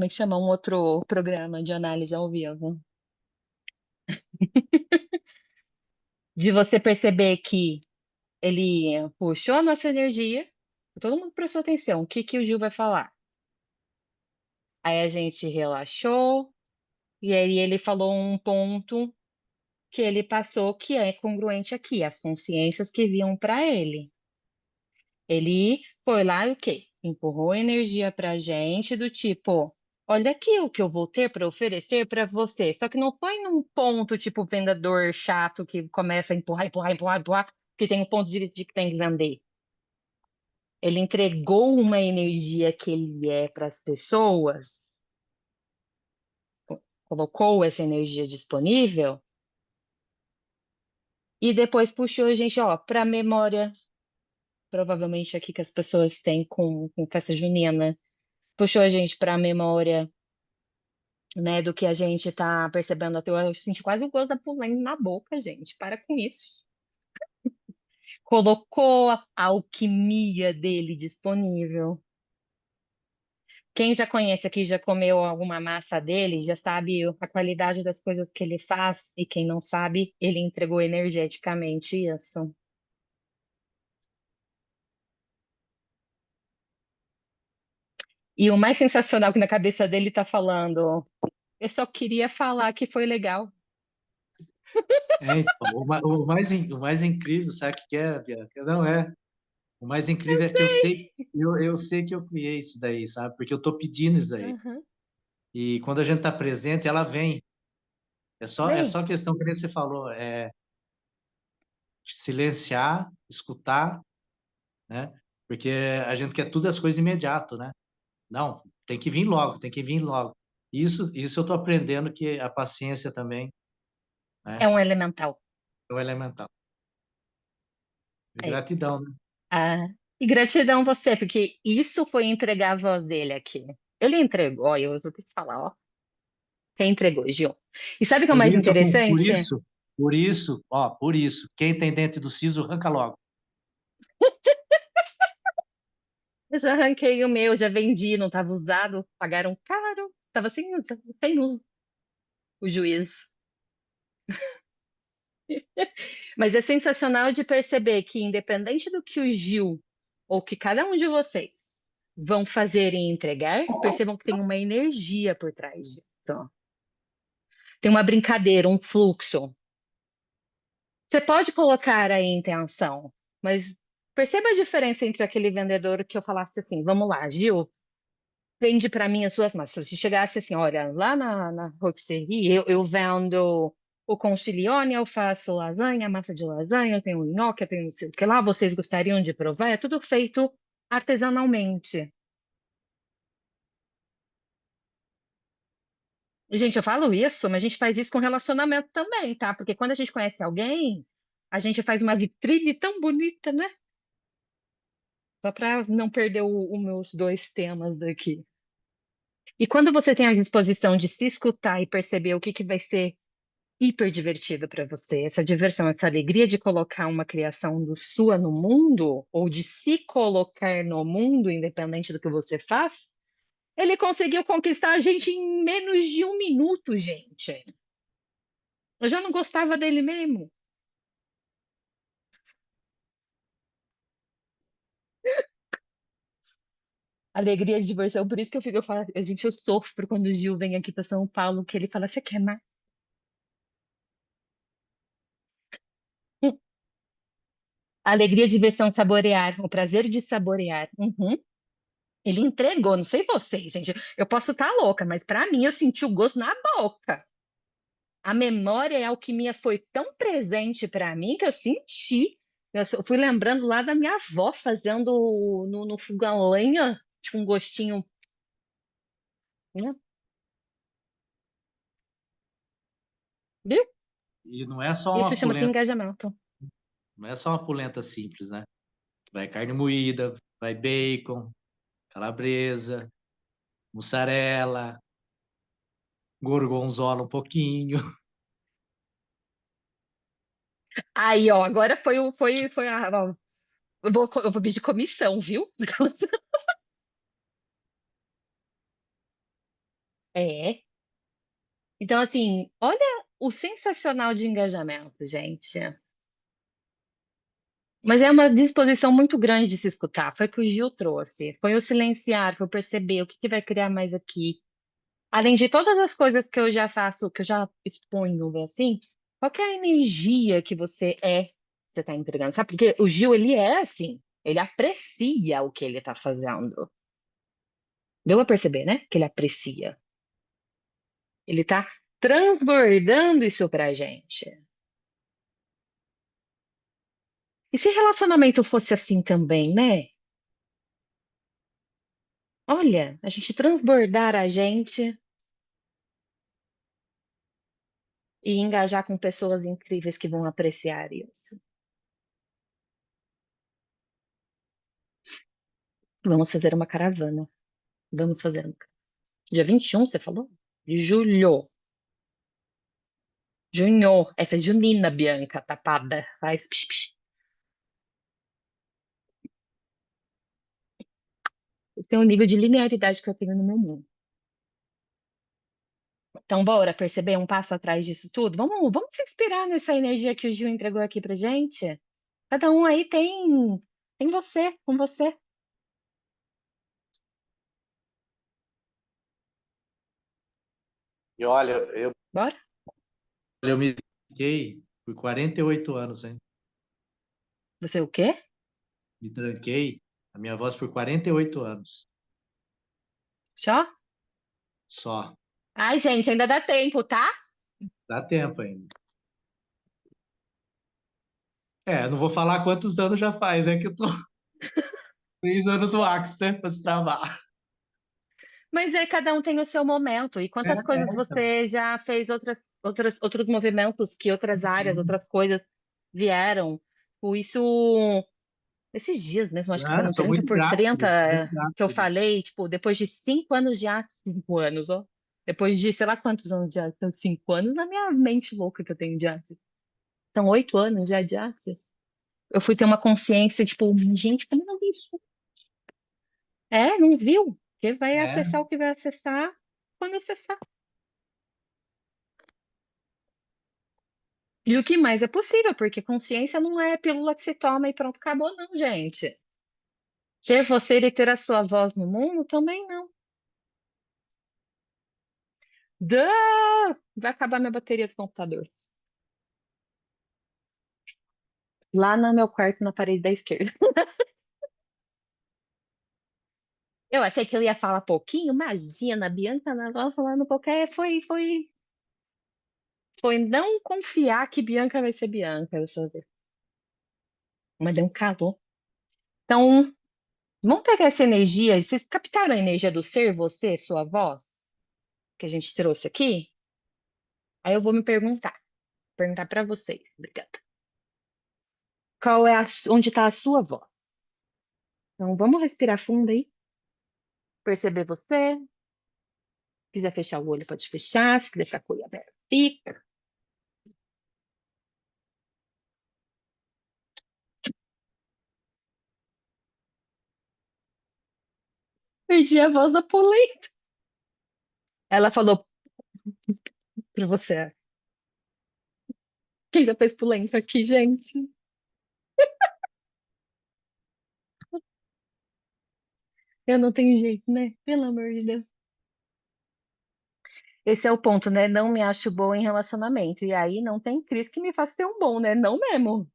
é que chama? Um outro programa de análise ao vivo. De você perceber que ele puxou a nossa energia. Todo mundo prestou atenção. O que que o Gil vai falar? Aí a gente relaxou. E aí ele falou um ponto que ele passou que é congruente aqui, as consciências que vinham para ele. Ele foi lá e o quê? Empurrou energia para a gente do tipo, olha aqui o que eu vou ter para oferecer para você. Só que não foi num ponto tipo vendedor chato que começa a empurrar, empurrar, empurrar, empurrar, que tem um ponto de que tem que vender. Ele entregou uma energia que ele é para as pessoas, colocou essa energia disponível e depois puxou a gente, ó, para a memória, provavelmente aqui que as pessoas têm com festa junina, puxou a gente para a memória, né, do que a gente está percebendo até hoje. Eu senti quase o gosto da polenta na boca, gente. Para com isso. Colocou a alquimia dele disponível. Quem já conhece aqui, já comeu alguma massa dele, já sabe a qualidade das coisas que ele faz, e quem não sabe, ele entregou energeticamente isso. E o mais sensacional que na cabeça dele tá falando, eu só queria falar que foi legal. Então, o mais incrível, sabe o que que é, Bianca? Não é. O mais incrível é que eu sei que eu criei isso daí, sabe? Porque eu tô pedindo isso daí. Uhum. E quando a gente tá presente, ela vem. É Bem, só questão que nem você falou, silenciar, escutar, né? Porque a gente quer todas as coisas imediato, né? Não, tem que vir logo, tem que vir logo. Isso eu tô aprendendo que a paciência também, é né? um elemental. É o elemental. É. Gratidão, né? Ah, e gratidão você, porque isso foi entregar a voz dele aqui. Ele entregou, ó, eu vou ter que falar, ó. Você entregou, Gil. E sabe o que é o Por mais isso, interessante? por isso, quem tem dente do siso, arranca logo. Eu já arranquei o meu, já vendi, não estava usado, pagaram caro, estava sem o juízo. Mas é sensacional de perceber que, independente do que o Gil ou que cada um de vocês vão fazer e entregar, percebam que tem uma energia por trás disso. Tem uma brincadeira, um fluxo. Você pode colocar aí intenção, mas perceba a diferença entre aquele vendedor que eu falasse assim: vamos lá, Gil, vende para mim as suas massas. Se chegasse assim, olha, lá na rotisserie, eu vendo o conchiglione, eu faço lasanha, massa de lasanha, eu tenho nhoque, eu tenho não sei o que lá, vocês gostariam de provar? É tudo feito artesanalmente. Gente, eu falo isso, mas a gente faz isso com relacionamento também, tá? Porque quando a gente conhece alguém, a gente faz uma vitrine tão bonita, né? Só para não perder os meus dois temas daqui. E quando você tem a disposição de se escutar e perceber o que que vai ser hiper divertido para você, essa diversão, essa alegria de colocar uma criação do sua no mundo, ou de se colocar no mundo, independente do que você faz, ele conseguiu conquistar a gente em menos de 1 minuto, gente. Eu já não gostava dele mesmo. Alegria de diversão, por isso que eu falo, gente, eu sofro quando o Gil vem aqui para São Paulo, que ele fala, você quer mais? Alegria, diversão, saborear, o prazer de saborear. Uhum. Ele entregou, não sei vocês, gente. Eu posso estar louca, mas para mim eu senti o gosto na boca. A memória e a alquimia foi tão presente para mim que eu senti. Eu fui lembrando lá da minha avó fazendo no fogão a lenha, tipo um gostinho, né? Viu? E não é só Isso uma chama-se polenta, engajamento. não é só uma polenta simples, né? Vai carne moída, vai bacon, calabresa, mussarela, gorgonzola um pouquinho. Aí, ó, agora foi ó, eu vou pedir comissão, viu? É. Então, assim, olha o sensacional de engajamento, gente. Mas é uma disposição muito grande de se escutar. Foi o que o Gil trouxe. Foi o silenciar, foi o perceber o que que vai criar mais aqui. Além de todas as coisas que eu já faço, que eu já exponho, assim, qual que é a energia que você está entregando? Sabe? Porque o Gil, ele é assim, ele aprecia o que ele está fazendo. Deu a perceber, né? Que ele aprecia. Ele está transbordando isso pra gente. E se relacionamento fosse assim também, né? Olha, a gente transbordar a gente e engajar com pessoas incríveis que vão apreciar isso. Vamos fazer uma caravana. Vamos fazer um. Dia 21, você falou? De julho. Junho. Essa é junina, Bianca, tapada. Faz psh, psh. Esse é o nível de linearidade que eu tenho no meu mundo. Então, bora perceber um passo atrás disso tudo? Vamos se inspirar nessa energia que o Gil entregou aqui pra gente? Cada um aí tem você, com você. E olha, Bora? eu me tranquei por 48 anos, hein? Você o quê? Me tranquei a minha voz por 48 anos. Só? Só. Ai, gente, ainda dá tempo, tá? Dá tempo ainda. É, não vou falar quantos anos já faz, é que eu tô 3 anos no Axis, né? Pra destravar. Mas é, cada um tem o seu momento. E É, quantas coisas então. você já fez outros movimentos que outras áreas, Sim. outras coisas vieram? Por isso, esses dias mesmo, acho que foi Ah, no sou 30 muito por grato por 30 isso, muito grato que eu por isso. falei, tipo, depois de 5 anos de Axis, 5 anos, ó. Depois de sei lá quantos anos de Axis, são 5 anos na minha mente louca que eu tenho de Axis. São 8 anos já de Axis. Eu fui ter uma consciência, tipo, gente, como eu não vi isso? É, não viu? Porque vai É, acessar o que vai acessar quando acessar. E o que mais é possível, porque consciência não é pílula que se toma e pronto, acabou, não, gente. Ser você e ter a sua voz no mundo também não. Vai acabar minha bateria do computador. Lá no meu quarto, na parede da esquerda. Eu achei que ele ia falar pouquinho, imagina, Bianca na voz falando qualquer. Foi não confiar que Bianca vai ser Bianca dessa vez. Mas deu um calor. Então, vamos pegar essa energia. Vocês captaram a energia do ser você, sua voz, que a gente trouxe aqui? Aí eu vou me perguntar para vocês. Obrigada. Onde está a sua voz? Então, vamos respirar fundo aí, perceber você. Se quiser fechar o olho, pode fechar. Se quiser ficar com o olho aberto, fica. Perdi a voz da polenta. Ela falou para você. Quem já fez polenta aqui, gente? Eu não tenho jeito, né? Pelo amor de Deus. Esse é o ponto, né? Não me acho boa em relacionamento. E aí não tem Cris que me faça ter um bom, né? Não mesmo.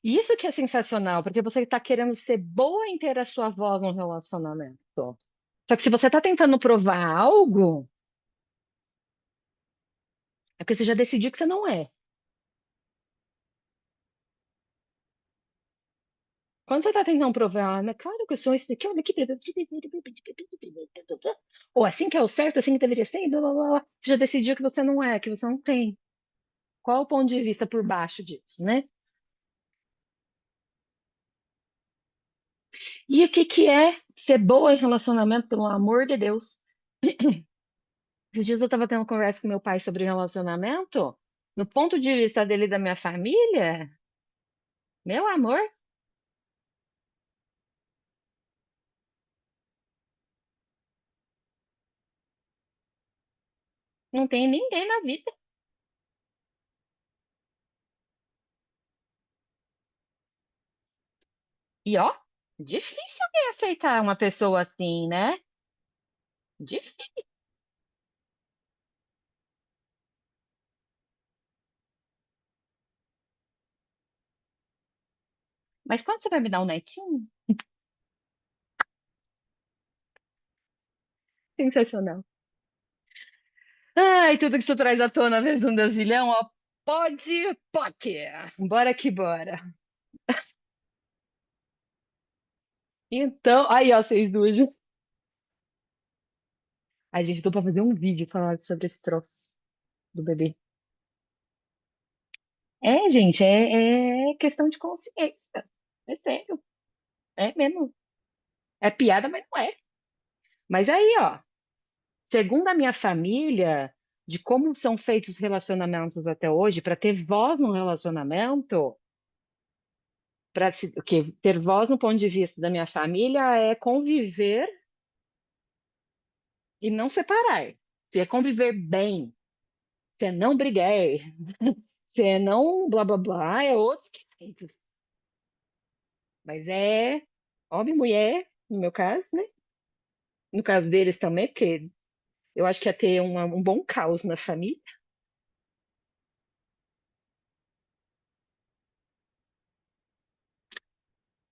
Isso que é sensacional, porque você está querendo ser boa em ter a sua voz no relacionamento. Só que se você está tentando provar algo, é porque você já decidiu que você não é. Quando você está tentando provar, né? Claro que eu sou esse daqui, olha aqui. Ou assim que é o certo, assim que deveria ser, blá, blá, blá. Você já decidiu que você não é, que você não tem. Qual o ponto de vista por baixo disso, né? E o que que é ser boa em relacionamento, pelo amor de Deus? Esses dias eu estava tendo uma conversa com meu pai sobre relacionamento. No ponto de vista dele e da minha família, meu amor, não tem ninguém na vida. E ó, difícil alguém aceitar uma pessoa assim, né? Difícil. Mas quando você vai me dar um netinho? Sensacional. Ai, tudo que isso traz à tona, vezes um dezilhão, ó. Pode. Bora que bora. Então, aí, ó, vocês duas. A gente tô pra fazer um vídeo falando sobre esse troço do bebê. É, gente, é questão de consciência. É sério. É mesmo. É piada, mas não é. Mas aí, ó, segundo a minha família, de como são feitos os relacionamentos até hoje, para ter voz no relacionamento, para que ter voz no ponto de vista da minha família é conviver e não separar. Se é conviver bem, se é não brigar, se é não blá blá blá, é outros 500. Mas é homem e mulher, no meu caso, né? No caso deles também, porque eu acho que ia ter um bom caos na família.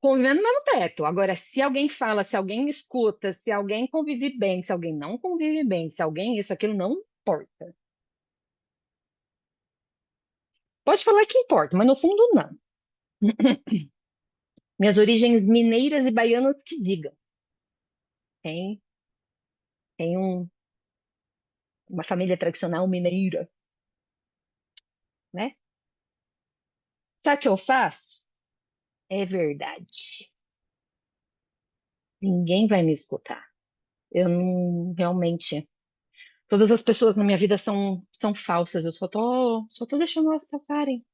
Convivendo no mesmo teto. Agora, se alguém fala, se alguém me escuta, se alguém convive bem, se alguém não convive bem, se alguém isso, aquilo, não importa. Pode falar que importa, mas no fundo não. Minhas origens mineiras e baianas que digam. Tem, tem uma família tradicional mineira, né? Sabe o que eu faço? É verdade. Ninguém vai me escutar. Eu não realmente. Todas as pessoas na minha vida são falsas. Eu só tô deixando elas passarem.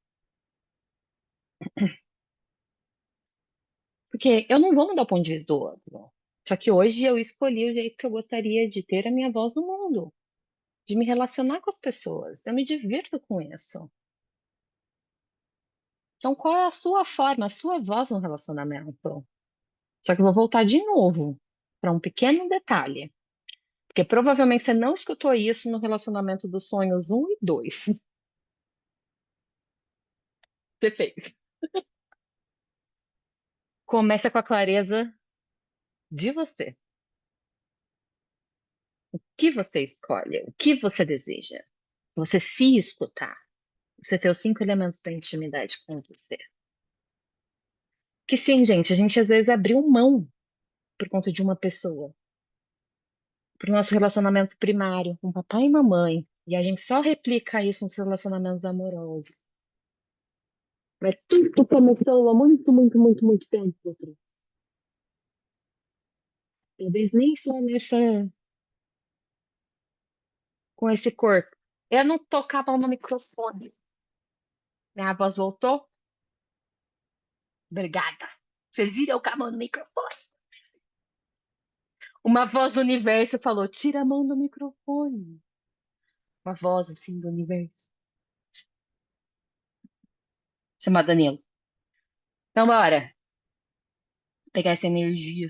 Porque eu não vou mudar o ponto de vista do outro. Só que hoje eu escolhi o jeito que eu gostaria de ter a minha voz no mundo, de me relacionar com as pessoas. Eu me divirto com isso. Então, qual é a sua forma, a sua voz no relacionamento? Só que eu vou voltar de novo para um pequeno detalhe. Porque provavelmente você não escutou isso no relacionamento dos sonhos um e 2. Você fez. Começa com a clareza de você. O que você escolhe? O que você deseja? Você se escutar. Você ter os 5 elementos da intimidade com você. Que sim, gente, a gente às vezes abriu mão por conta de uma pessoa, pro nosso relacionamento primário com papai e mamãe, e a gente só replica isso nos relacionamentos amorosos. Mas tudo começou há muito, muito, muito, muito tempo atrás. Talvez nem só com esse corpo. Eu não tocava no microfone. Minha voz voltou? Obrigada. Vocês viram com a mão no microfone? Uma voz do universo falou: tira a mão do microfone. Uma voz assim do universo. Chamada Danilo. Então, bora pegar essa energia.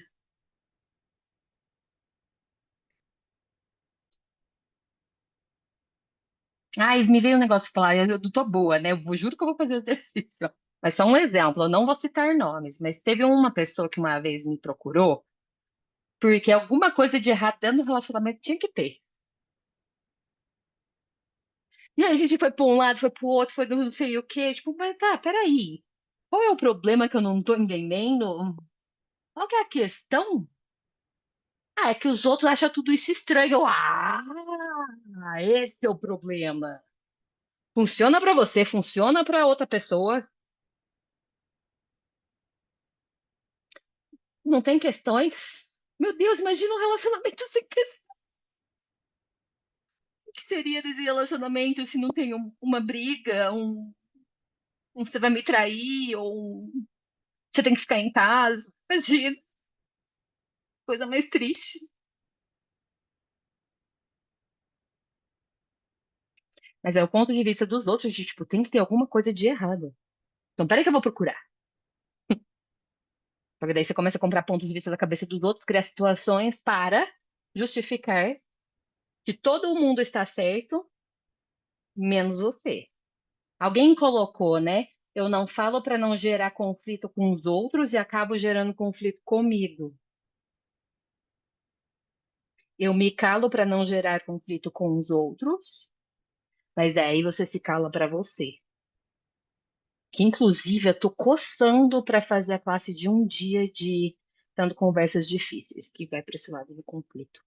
Ai, me veio um negócio de falar, eu tô boa, né? Juro que eu vou fazer o exercício. Mas só um exemplo, eu não vou citar nomes, mas teve uma pessoa que uma vez me procurou, porque alguma coisa de errado dentro do relacionamento tinha que ter. E aí a gente foi para um lado, foi para o outro, foi não sei o quê. Tipo, mas tá, peraí. Qual é o problema que eu não tô entendendo? Qual que é a questão? Ah, é que os outros acham tudo isso estranho. Esse é o problema. Funciona para você, funciona para outra pessoa. Não tem questões? Meu Deus, imagina um relacionamento sem questões. O que seria desse relacionamento se não tem uma briga, você vai me trair, ou você tem que ficar em casa? Imagina, coisa mais triste. Mas é o ponto de vista dos outros de, tipo, tem que ter alguma coisa de errado. Então, peraí que eu vou procurar. Porque daí você começa a comprar pontos de vista da cabeça dos outros, criar situações para justificar que todo mundo está certo, menos você. Alguém colocou, né? Eu não falo para não gerar conflito com os outros e acabo gerando conflito comigo. Eu me calo para não gerar conflito com os outros, mas aí você se cala para você. Que inclusive eu tô coçando para fazer a classe de um dia de evitando conversas difíceis, que vai para esse lado do conflito.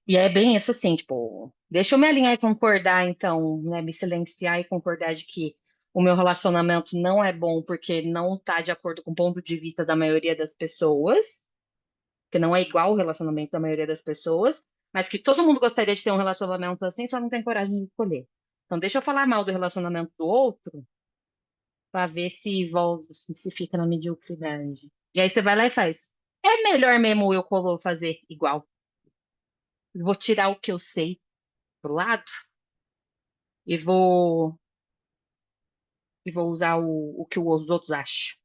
E é bem isso assim, tipo, deixa eu me alinhar e concordar, então, né? Me silenciar e concordar de que o meu relacionamento não é bom porque não tá de acordo com o ponto de vista da maioria das pessoas, que não é igual o relacionamento da maioria das pessoas, mas que todo mundo gostaria de ter um relacionamento assim, só não tem coragem de escolher. Então, deixa eu falar mal do relacionamento do outro para ver se volta, se fica na mediocridade. E aí você vai lá e faz. É melhor mesmo eu fazer igual. Vou tirar o que eu sei pro lado e vou usar o que os outros acham,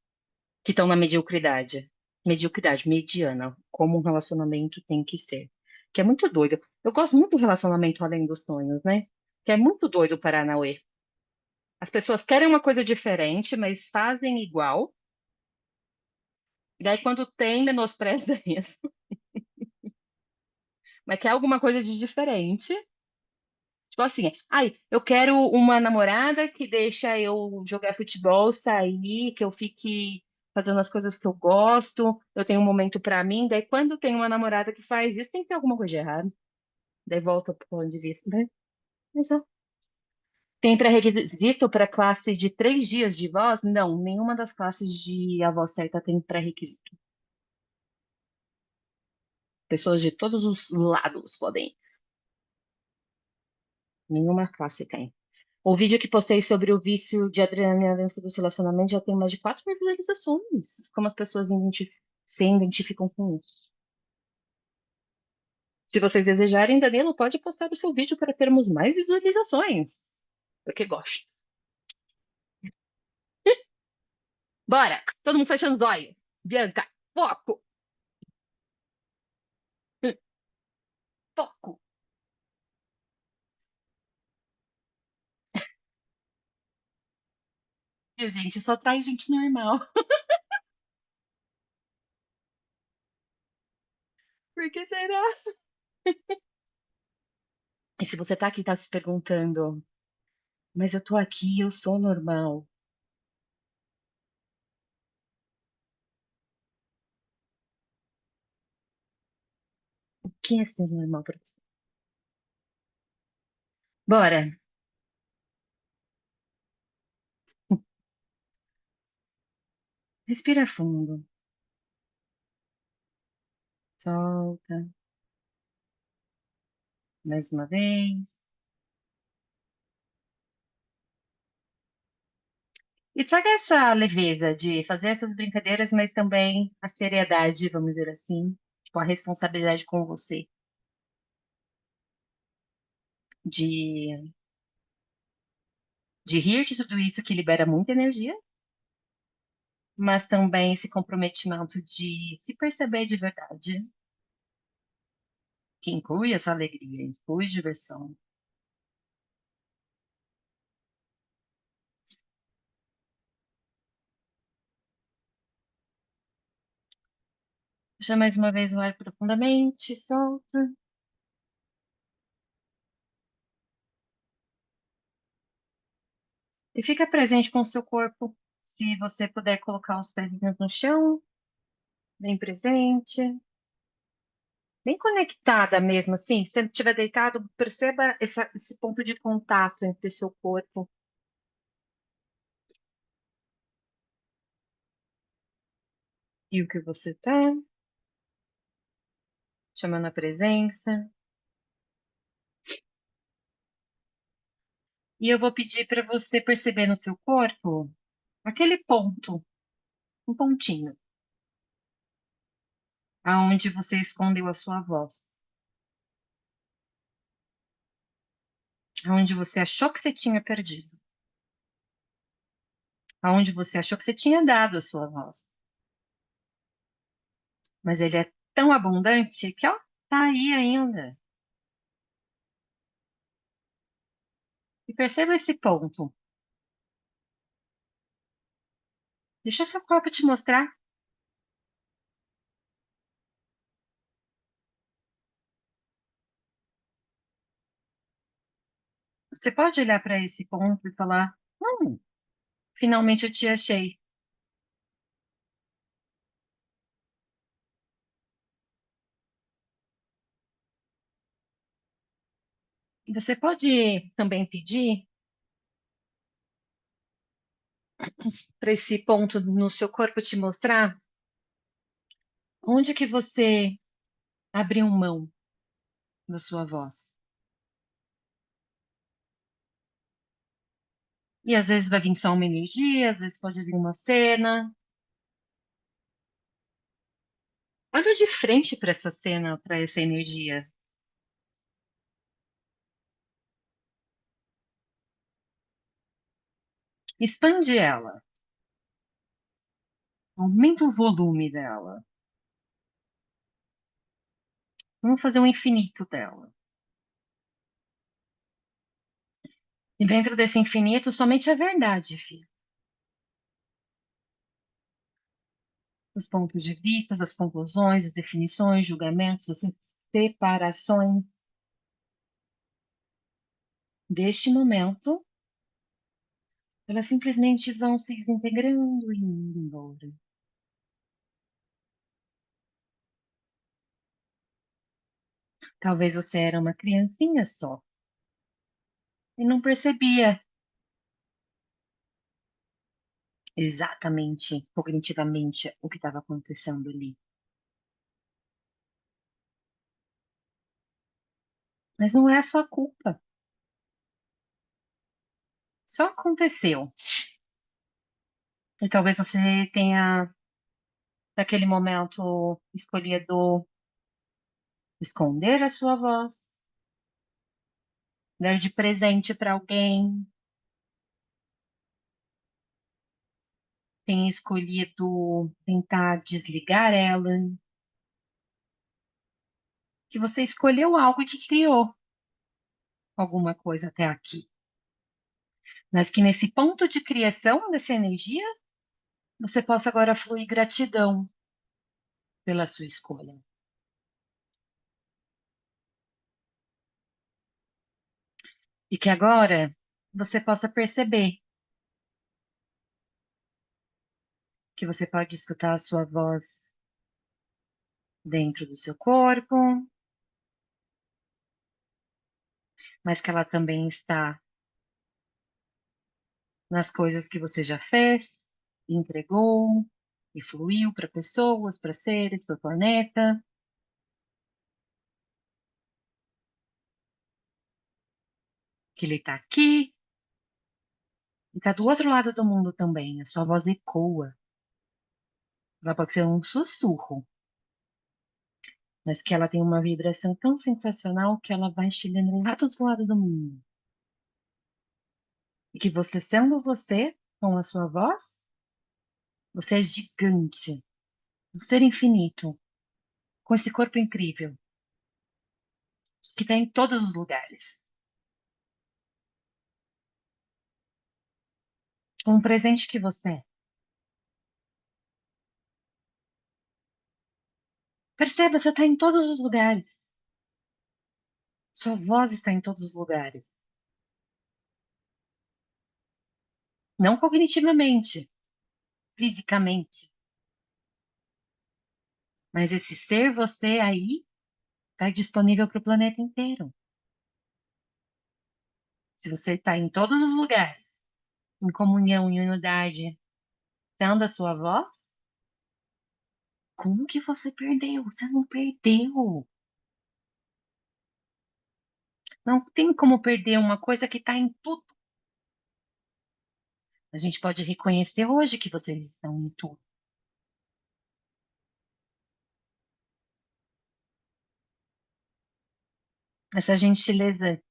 que estão na mediocridade. Mediocridade, mediana, como um relacionamento tem que ser. Que é muito doido. Eu gosto muito do relacionamento além dos sonhos, né? Que é muito doido o Paranauê. As pessoas querem uma coisa diferente, mas fazem igual. E daí, quando tem, menospreza isso. Mas quer alguma coisa de diferente. Tipo assim, ai, eu quero uma namorada que deixa eu jogar futebol, sair, que eu fique fazendo as coisas que eu gosto, eu tenho um momento pra mim. Daí, quando tem uma namorada que faz isso, tem que ter alguma coisa de errado. Daí volta pro ponto de vista, né? Mas, ó, tem pré-requisito para classe de 3 dias de voz? Não, nenhuma das classes de A Voz Certa tem pré-requisito. Pessoas de todos os lados podem. Nenhuma classe tem. O vídeo que postei sobre o vício de adrenalina dentro dos relacionamentos já tem mais de 4 mil visualizações. Como as pessoas se identificam com isso. Se vocês desejarem, Danilo pode postar o seu vídeo para termos mais visualizações. Porque gosto. Bora! Todo mundo fechando os olhos. Bianca, foco! Foco! Viu, gente? Só traz gente normal. Por que será? E se você tá aqui e tá se perguntando, mas eu tô aqui, eu sou normal. O que é ser normal pra você? Bora! Respira fundo. Solta. Mais uma vez. E traga essa leveza de fazer essas brincadeiras, mas também a seriedade, vamos dizer assim, tipo, a responsabilidade com você, de, de rir de tudo isso que libera muita energia, mas também esse comprometimento de se perceber de verdade, que inclui essa alegria, inclui diversão. Puxa mais uma vez o ar profundamente, solta. E fica presente com o seu corpo. Se você puder colocar os pés no chão, bem presente. Bem conectada mesmo, assim. Se você estiver deitado, perceba esse ponto de contato entre o seu corpo e o que você tá, chamando a presença. E eu vou pedir para você perceber no seu corpo aquele ponto, um pontinho, aonde você escondeu a sua voz, aonde você achou que você tinha perdido, aonde você achou que você tinha dado a sua voz. Mas ele é tão abundante que, ó, tá aí ainda. E perceba esse ponto. Deixa o seu corpo te mostrar. Você pode olhar para esse ponto e falar: hum, Finalmente eu te achei. E você pode também pedir para esse ponto no seu corpo te mostrar onde que você abriu mão da sua voz. E às vezes vai vir só uma energia, às vezes pode vir uma cena. Olha de frente para essa cena, para essa energia. Expande ela. Aumenta o volume dela. Vamos fazer um infinito dela. E dentro desse infinito, somente a verdade, filho. Os pontos de vista, as conclusões, as definições, julgamentos, as separações deste momento, elas simplesmente vão se desintegrando e indo embora. Talvez você era uma criancinha só e não percebia exatamente, cognitivamente, o que estava acontecendo ali. Mas não é a sua culpa. Só aconteceu. E talvez você tenha, naquele momento, escolhido esconder a sua voz, dar de presente para alguém, tenha escolhido tentar desligar ela, que você escolheu algo que criou alguma coisa até aqui. Mas que nesse ponto de criação dessa energia, você possa agora fluir gratidão pela sua escolha. E que agora você possa perceber que você pode escutar a sua voz dentro do seu corpo, mas que ela também está nas coisas que você já fez, entregou e fluiu para pessoas, para seres, para o planeta. Que ele está aqui e está do outro lado do mundo também. A sua voz ecoa. Ela pode ser um sussurro, mas que ela tem uma vibração tão sensacional que ela vai chegando lá do outro lado do mundo. E que você, sendo você, com a sua voz, você é gigante, um ser infinito, com esse corpo incrível, que está em todos os lugares. Com um presente que você é. Perceba, você está em todos os lugares. Sua voz está em todos os lugares. Não cognitivamente, fisicamente. Mas esse ser você aí está disponível para o planeta inteiro. Se você está em todos os lugares, em comunhão, em unidade, sendo a sua voz, como que você perdeu? Você não perdeu. Não tem como perder uma coisa que está em tudo. A gente pode reconhecer hoje que vocês estão em tudo. Essa gentileza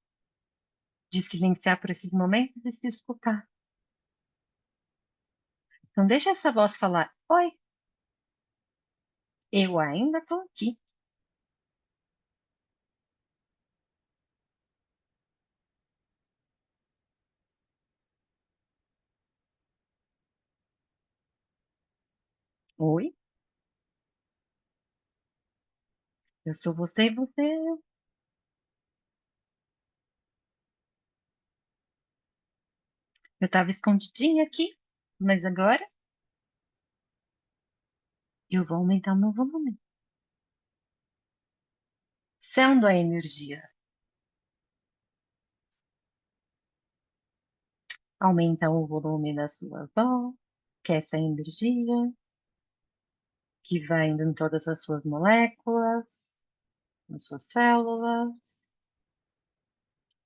de silenciar por esses momentos e se escutar. Então, deixa essa voz falar: Oi, eu ainda estou aqui. Oi, eu sou você e você é eu. Eu estava escondidinha aqui. Mas agora eu vou aumentar o meu volume, sendo a energia. Aumenta o volume da sua voz, que é essa energia que vai indo em todas as suas moléculas, nas suas células,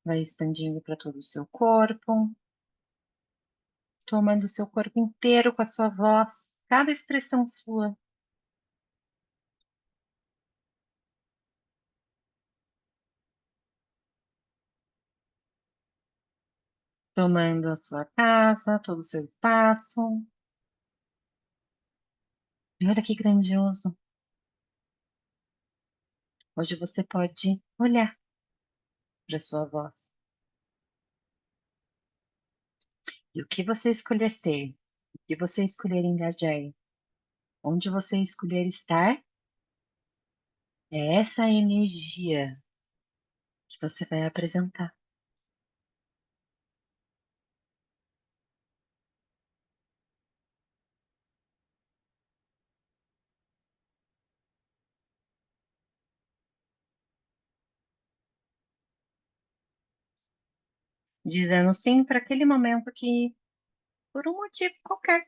vai expandindo para todo o seu corpo, tomando o seu corpo inteiro com a sua voz, cada expressão sua. Tomando a sua casa, todo o seu espaço. E olha que grandioso. Hoje você pode olhar para sua voz. E o que você escolher ser, o que você escolher engajar, onde você escolher estar, é essa energia que você vai apresentar. Dizendo sim para aquele momento que, por um motivo qualquer,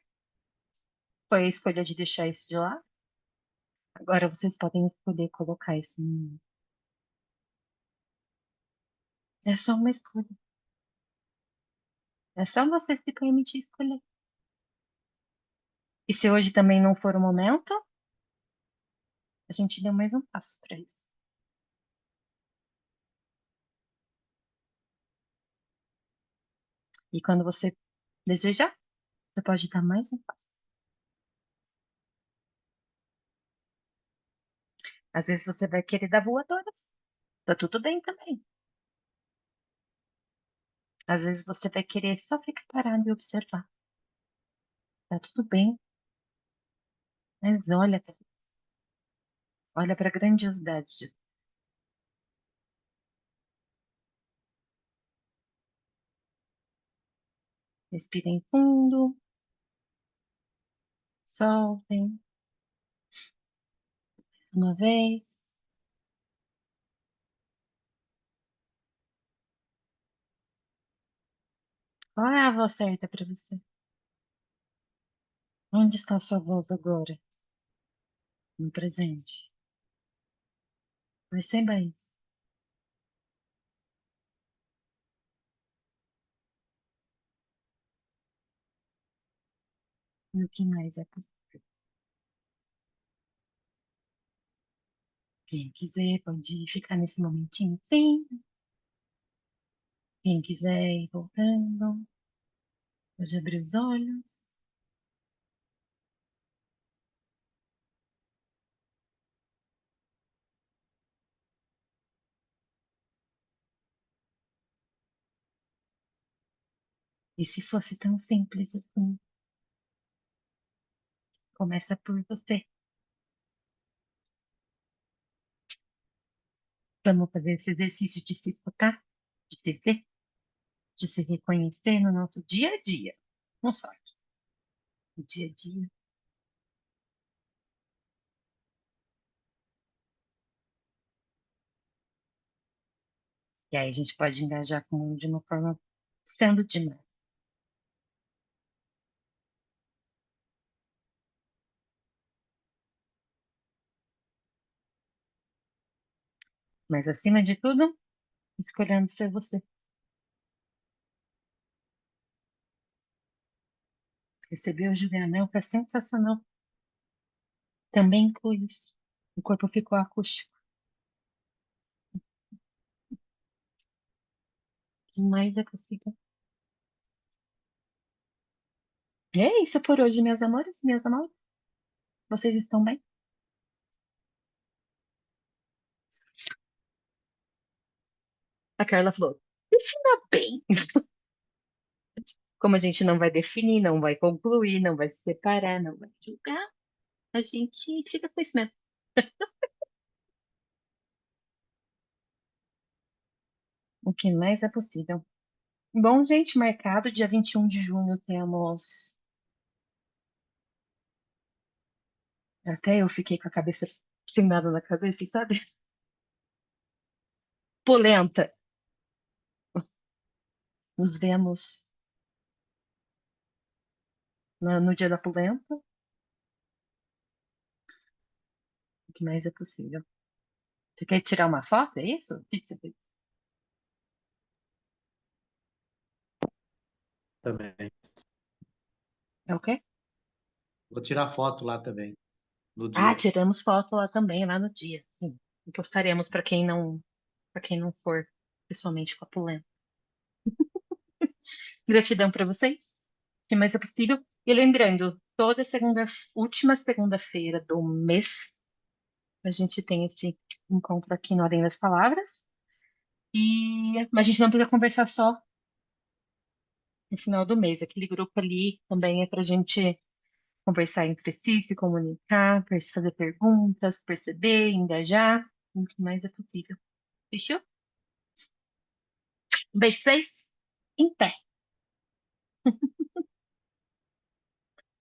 foi a escolha de deixar isso de lado. Agora vocês podem escolher colocar isso no mundo. É só uma escolha. É só você se permitir escolher. E se hoje também não for o momento, a gente deu mais um passo para isso. E quando você desejar, você pode dar mais um passo. Às vezes você vai querer dar voadoras. Tá tudo bem também. Às vezes você vai querer só ficar parado e observar. Tá tudo bem. Mas olha para a grandiosidade disso. Respirem fundo, soltem uma vez. Qual é a voz certa para você? Onde está a sua voz agora? No presente. Perceba isso. E o que mais é possível? Quem quiser pode ficar nesse momentinho, sim. Quem quiser ir voltando, pode abrir os olhos. E se fosse tão simples assim, começa por você. Vamos fazer esse exercício de se escutar, de se ver, de se reconhecer no nosso dia a dia. Não só aqui, no dia a dia. E aí a gente pode engajar com o mundo de uma forma sendo demais. Mas acima de tudo, escolhendo ser você. Receber o julgamento é sensacional. Também inclui isso. O corpo ficou acústico. O que mais é possível? E é isso por hoje, meus amores, minhas amadas. Vocês estão bem? A Carla falou, defina bem. Como a gente não vai definir, não vai concluir, não vai se separar, não vai julgar, a gente fica com isso mesmo. O que mais é possível. Bom, gente, marcado dia 21 de junho temos Até eu fiquei com a cabeça sem nada na cabeça, sabe? Polenta. Nos vemos no dia da polenta. O que mais é possível? Você quer tirar uma foto? É isso? O que que você fez? também. É o quê? Vou tirar foto lá também, no Ah, dia. tiramos foto lá também, lá no dia. Sim. E postaremos para quem não for pessoalmente com a polenta. Gratidão para vocês. O que mais é possível? E lembrando, última segunda-feira do mês, a gente tem esse encontro aqui no Além das Palavras. Mas a gente não precisa conversar só no final do mês. Aquele grupo ali também é para a gente conversar entre si, se comunicar, fazer perguntas, perceber, engajar. O que mais é possível. Fechou? Um beijo pra vocês. Em pé.